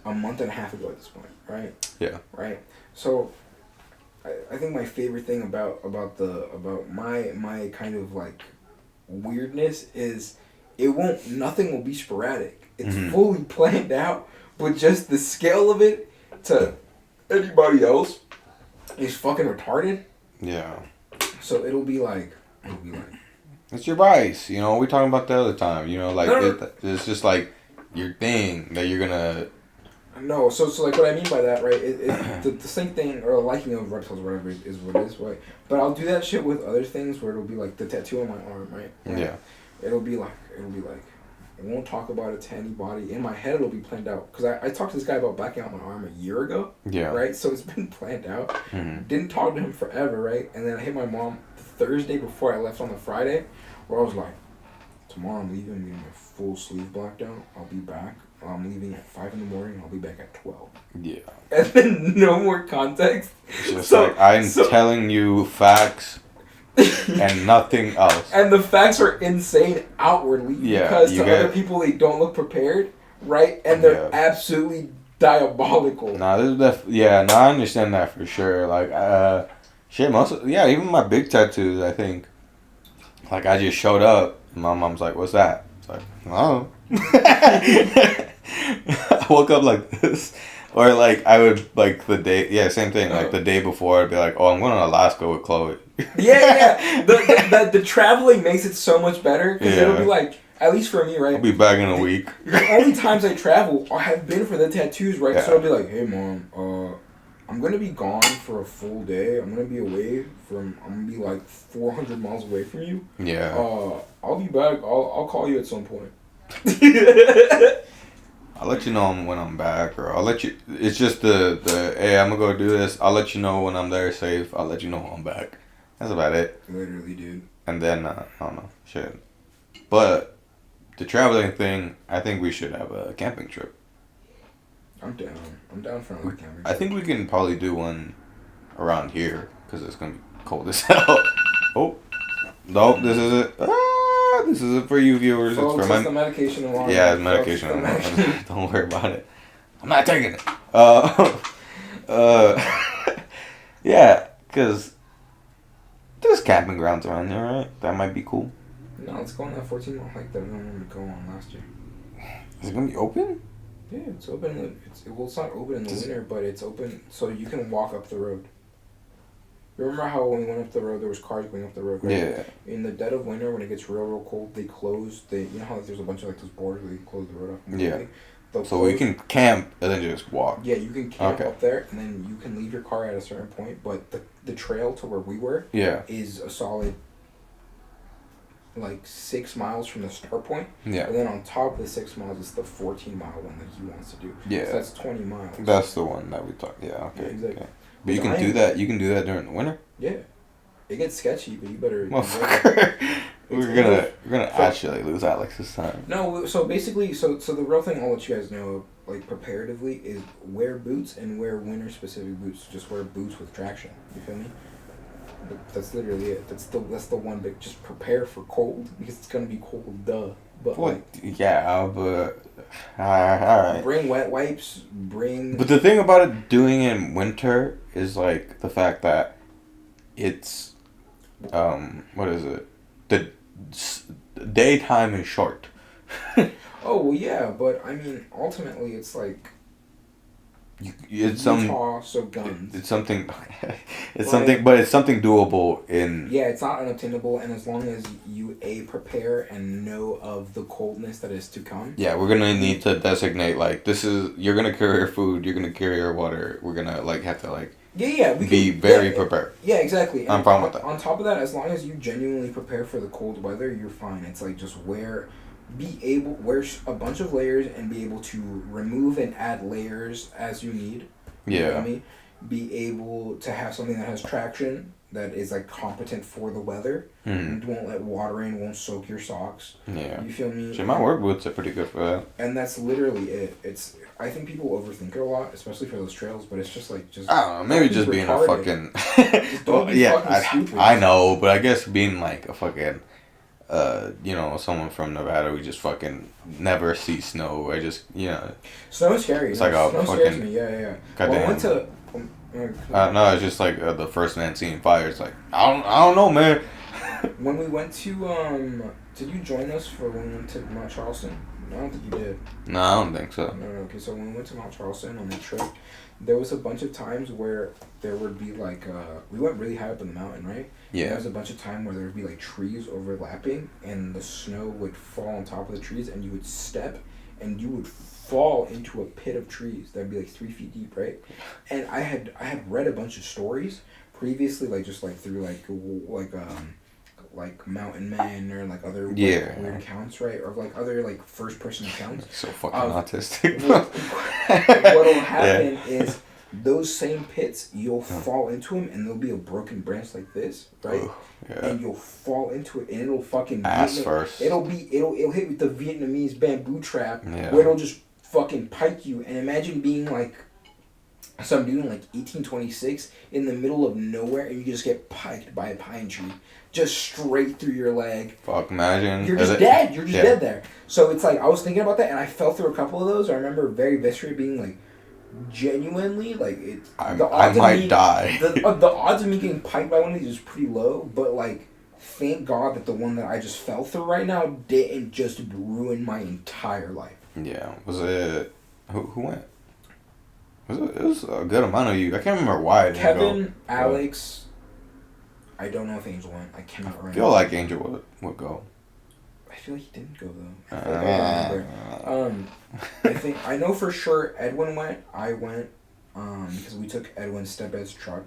a month and a half ago at this point, right? Yeah. Right. So, I think my favorite thing about my kind of like weirdness is nothing will be sporadic. It's fully planned out, but just the scale of it to anybody else is fucking retarded. Yeah. So it'll be like. It's your vice, you know. We talking about the other time, you know, like No. it's just like your thing that you're gonna. No, so like what I mean by that, right? The same thing or the liking of reptiles, or whatever, is what it is, right? But I'll do that shit with other things where it'll be like the tattoo on my arm, right? Like, yeah. It'll be like I won't talk about it to anybody. In my head, it'll be planned out because I talked to this guy about blacking out my arm a year ago. Yeah. Right. So it's been planned out. Mm-hmm. Didn't talk to him forever, right? And then I hit my mom the Thursday before I left on the Friday, where I was like, tomorrow I'm leaving. I'm getting my full sleeve blacked out. I'll be back. I'm leaving at 5 in the morning. I'll be back at 12. Yeah. And then no more context. It's just like I'm telling you facts and nothing else. And the facts are insane outwardly because to other people they don't look prepared, right? And they're absolutely diabolical. Nah, this is I understand that for sure. Like, shit, even my big tattoos, I think. Like, I just showed up, and my mom's like, "What's that?" It's like, "Oh." I woke up like this. Or, like, I would, like, same thing. Like, the day before, I'd be like, "Oh, I'm going to Alaska with Chloe." Yeah. The traveling makes it so much better. Because it'll be like, at least for me, right? I'll be back in a week. The only times I travel have been for the tattoos, right? Yeah. So I'll be like, "Hey, Mom, I'm going to be gone for a full day. I'm going to be away I'm going to be, like, 400 miles away from you. Yeah. I'll be back. I'll call you at some point." I'll let you know when I'm back, or I'll let you. It's just the hey, I'm gonna go do this. I'll let you know when I'm there safe. I'll let you know when I'm back. That's about it. Literally, dude. And then I don't know, shit. But the traveling thing, I think we should have a camping trip. I'm down. I'm down for another camping trip. I think we can probably do one around here because it's gonna be cold as hell. Oh, no, this is it. This isn't for you viewers. It's for my... the medication alarm. Yeah, it's medication alarm. Don't worry about it. I'm not taking it. Yeah, because there's camping grounds around there, right? That might be cool. No, let's go on that 14-mile hike that we wanted to go on last year. Is it gonna be open? Yeah, it's open. It's not open in the winter, but it's open so you can walk up the road. Remember how when we went up the road, there was cars going up the road, right? Yeah. In the dead of winter, when it gets real cold, they close. You know how there's a bunch of like those borders where they close the road up? Yeah. So we can camp and then just walk. Yeah, you can camp up there, and then you can leave your car at a certain point. But the trail to where we were is a solid, like, 6 miles from the start point. Yeah. And then on top of the 6 miles is the 14-mile one that he wants to do. Yeah. So that's 20 miles. That's the one that we talked. Yeah. Okay. Yeah, exactly. Okay. But you can do that. You can do that during the winter. Yeah. It gets sketchy, but you better. Motherfucker. We're gonna actually lose Alex this time. No, so basically, so the real thing I'll let you guys know, like, preparatively, is wear boots and wear winter specific boots. Just wear boots with traction. You feel me? That's literally it. That's the one big. Just prepare for cold because it's gonna be cold. Duh. But but all right. Bring wet wipes. But the thing about it doing it in winter is like the fact that it's what is it? The daytime is short. Oh well, yeah, but I mean, ultimately, it's like. It's Utah, so guns. It's something. It's something, but it's something doable in. Yeah, it's not unobtainable, and as long as you prepare and know of the coldness that is to come. Yeah, we're gonna need to designate like this is you're gonna carry your food, you're gonna carry your water. We're gonna like have to like. Yeah, be very prepared. Yeah, exactly. And I'm fine with that. On top of that, as long as you genuinely prepare for the cold weather, you're fine. It's like just wear a bunch of layers and be able to remove and add layers as you need. You know what I mean? Be able to have something that has traction, that is like competent for the weather. And won't let water in, won't soak your socks. Yeah. You feel me? So my work boots are pretty good for that. And that's literally it. I think people overthink it a lot, especially for those trails, but it's just like I don't know, maybe just being a fucking stupid. I know, but I guess being like a fucking someone from Nevada, we just fucking never see snow. I just snow is scary. It's like a snow fucking scares me. Yeah. Goddamn. Well, I went to no, it's just like the first man seeing fire. It's like I don't know, man. When we went to did you join us for when we went to Mount Charleston? I don't think you did. No, I don't think so. No. Okay, so when we went to Mount Charleston on the trip, there was a bunch of times where there would be like we went really high up in the mountain, right? Yeah. And there was a bunch of time where there would be like trees overlapping, and the snow would fall on top of the trees, and you would step, and you would fall into a pit of trees that'd be like 3 feet deep, right? And I had read a bunch of stories previously, like just like through like Mountain Men or like other weird accounts, right? Or like other like first person accounts. So fucking autistic. What'll happen is those same pits, you'll fall into them, and there'll be a broken branch like this, right? Ooh, yeah. And you'll fall into it, and it'll fucking ass first. It'll hit with the Vietnamese bamboo trap, yeah. where it'll just fucking pike you. And imagine being like some dude in like 1826 in the middle of nowhere, and you just get piked by a pine tree, just straight through your leg. Fuck, imagine. You're just dead. You're just dead there. So it's like, I was thinking about that, and I fell through a couple of those. I remember very viscerally being like, genuinely, like, I might die. The odds of me getting piked by one of these is pretty low, but like, thank God that the one that I just fell through right now didn't just ruin my entire life. Yeah. Was it... Who went? It was a good amount of you. I can't remember why I didn't Kevin, go. Alex, I don't know if Angel went. I cannot remember. I feel like Angel would go. I feel like he didn't go though. I feel like I remember. I think I know for sure Edwin went. I went because we took Edwin's stepdad's truck.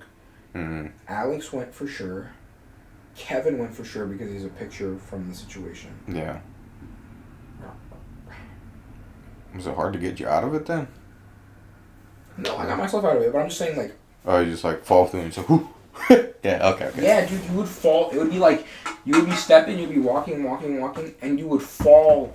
Mm-hmm. Alex went for sure. Kevin went for sure because he's a picture from the situation. Yeah. Was it hard to get you out of it then? No, I got myself out of it, but I'm just saying, like... Oh, you just, like, fall through and so, whoo! Yeah, okay. Yeah, dude, you would fall. It would be like, you would be stepping, you'd be walking, and you would fall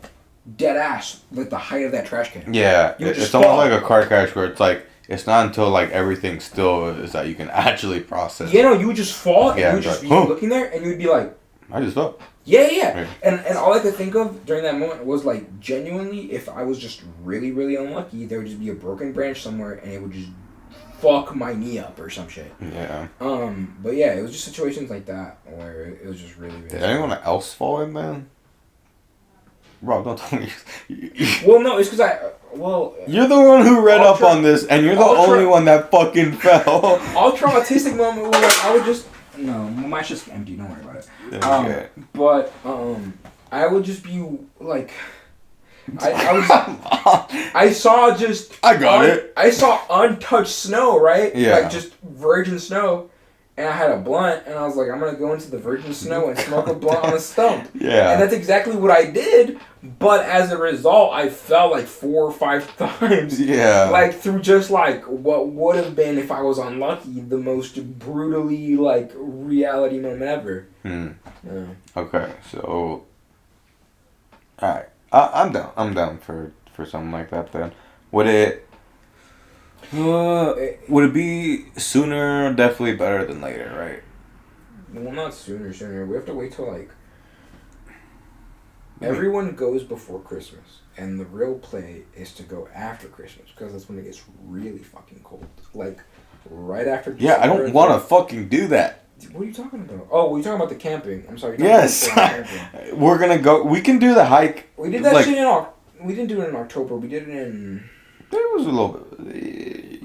dead ass, like, the height of that trash can. Yeah, it's almost like a car crash where it's like, it's not until, like, everything still is that you can actually process. Yeah, no, you would just fall, and you would just like, be looking there, and you would be like... I just fell. Yeah. And all I could think of during that moment was, like, genuinely, if I was just really, really unlucky, there would just be a broken branch somewhere, and it would just fuck my knee up or some shit. Yeah. But yeah, it was just situations like that where it was just really, really... Did anyone else fall in, man? Rob, don't tell me. Well, no, it's because you're the one who read up on this, and you're the only one that fucking fell. All traumatistic moment was like, I would just... No, my shit's empty, don't worry about it. Okay. But, I would just be, like... I saw just... I got it. I saw untouched snow, right? Yeah. Like, just virgin snow. And I had a blunt, and I was like, I'm going to go into the virgin snow and smoke a blunt on a stump. Yeah. And that's exactly what I did, but as a result, I fell like 4 or 5 times. Yeah. Like, through just, like, what would have been, if I was unlucky, the most brutally, like, reality moment ever. Hmm. Yeah. Okay, so... Alright. I'm down. I'm down for something like that then. Would it be sooner? Definitely better than later, right? Well, not sooner. We have to wait till, like... Everyone goes before Christmas, and the real play is to go after Christmas, because that's when it gets really fucking cold. Like, right after December. Yeah, I don't want to fucking do that. What are you talking about? Oh, we're talking about the camping. I'm sorry. Yes. We're gonna go. We can do the hike. We did that shit in we didn't do it in October. We did it in... It was a little bit...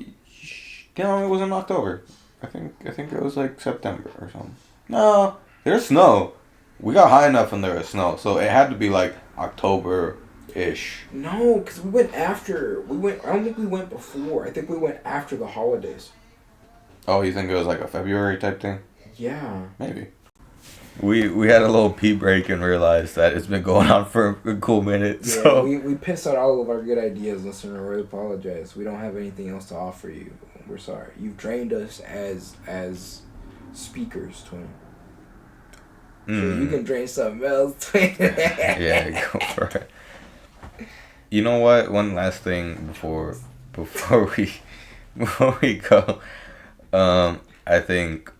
No, it was in October. I think it was like September or something. No, there's snow. We got high enough and there was snow, so it had to be like October-ish. No, because we went after. I don't think we went before. I think we went after the holidays. Oh, you think it was like a February type thing? Yeah. Maybe. We had a little pee break and realized that it's been going on for a cool minute. Yeah, so we pissed out all of our good ideas, listener. We apologize. We don't have anything else to offer you. We're sorry. You've trained us as speakers, Twin. So you can train something else, Twin. Yeah, go for it. You know what? One last thing before we go. I think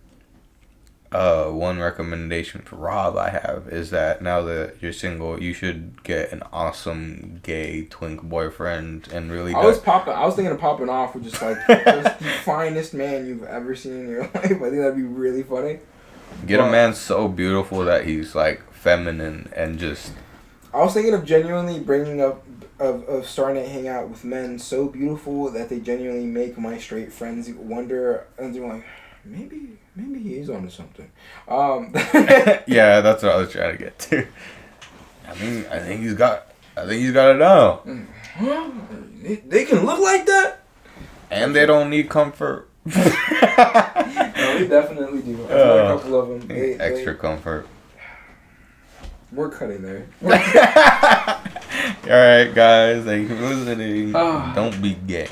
one recommendation for Rob I have is that now that you're single, you should get an awesome gay twink boyfriend and really. I was thinking of popping off with just the finest man you've ever seen in your life. I think that'd be really funny. Get a man so beautiful that he's like feminine and just. I was thinking of genuinely bringing up of starting to hang out with men so beautiful that they genuinely make my straight friends wonder, and they're like, maybe he is onto something. Yeah, that's what I was trying to get to. I think he's got it down. They can look like that, and they don't need comfort. No, we definitely do. I've met a couple of them. Extra comfort. We're cutting there. Alright, guys. Thank you for listening. Don't be gay.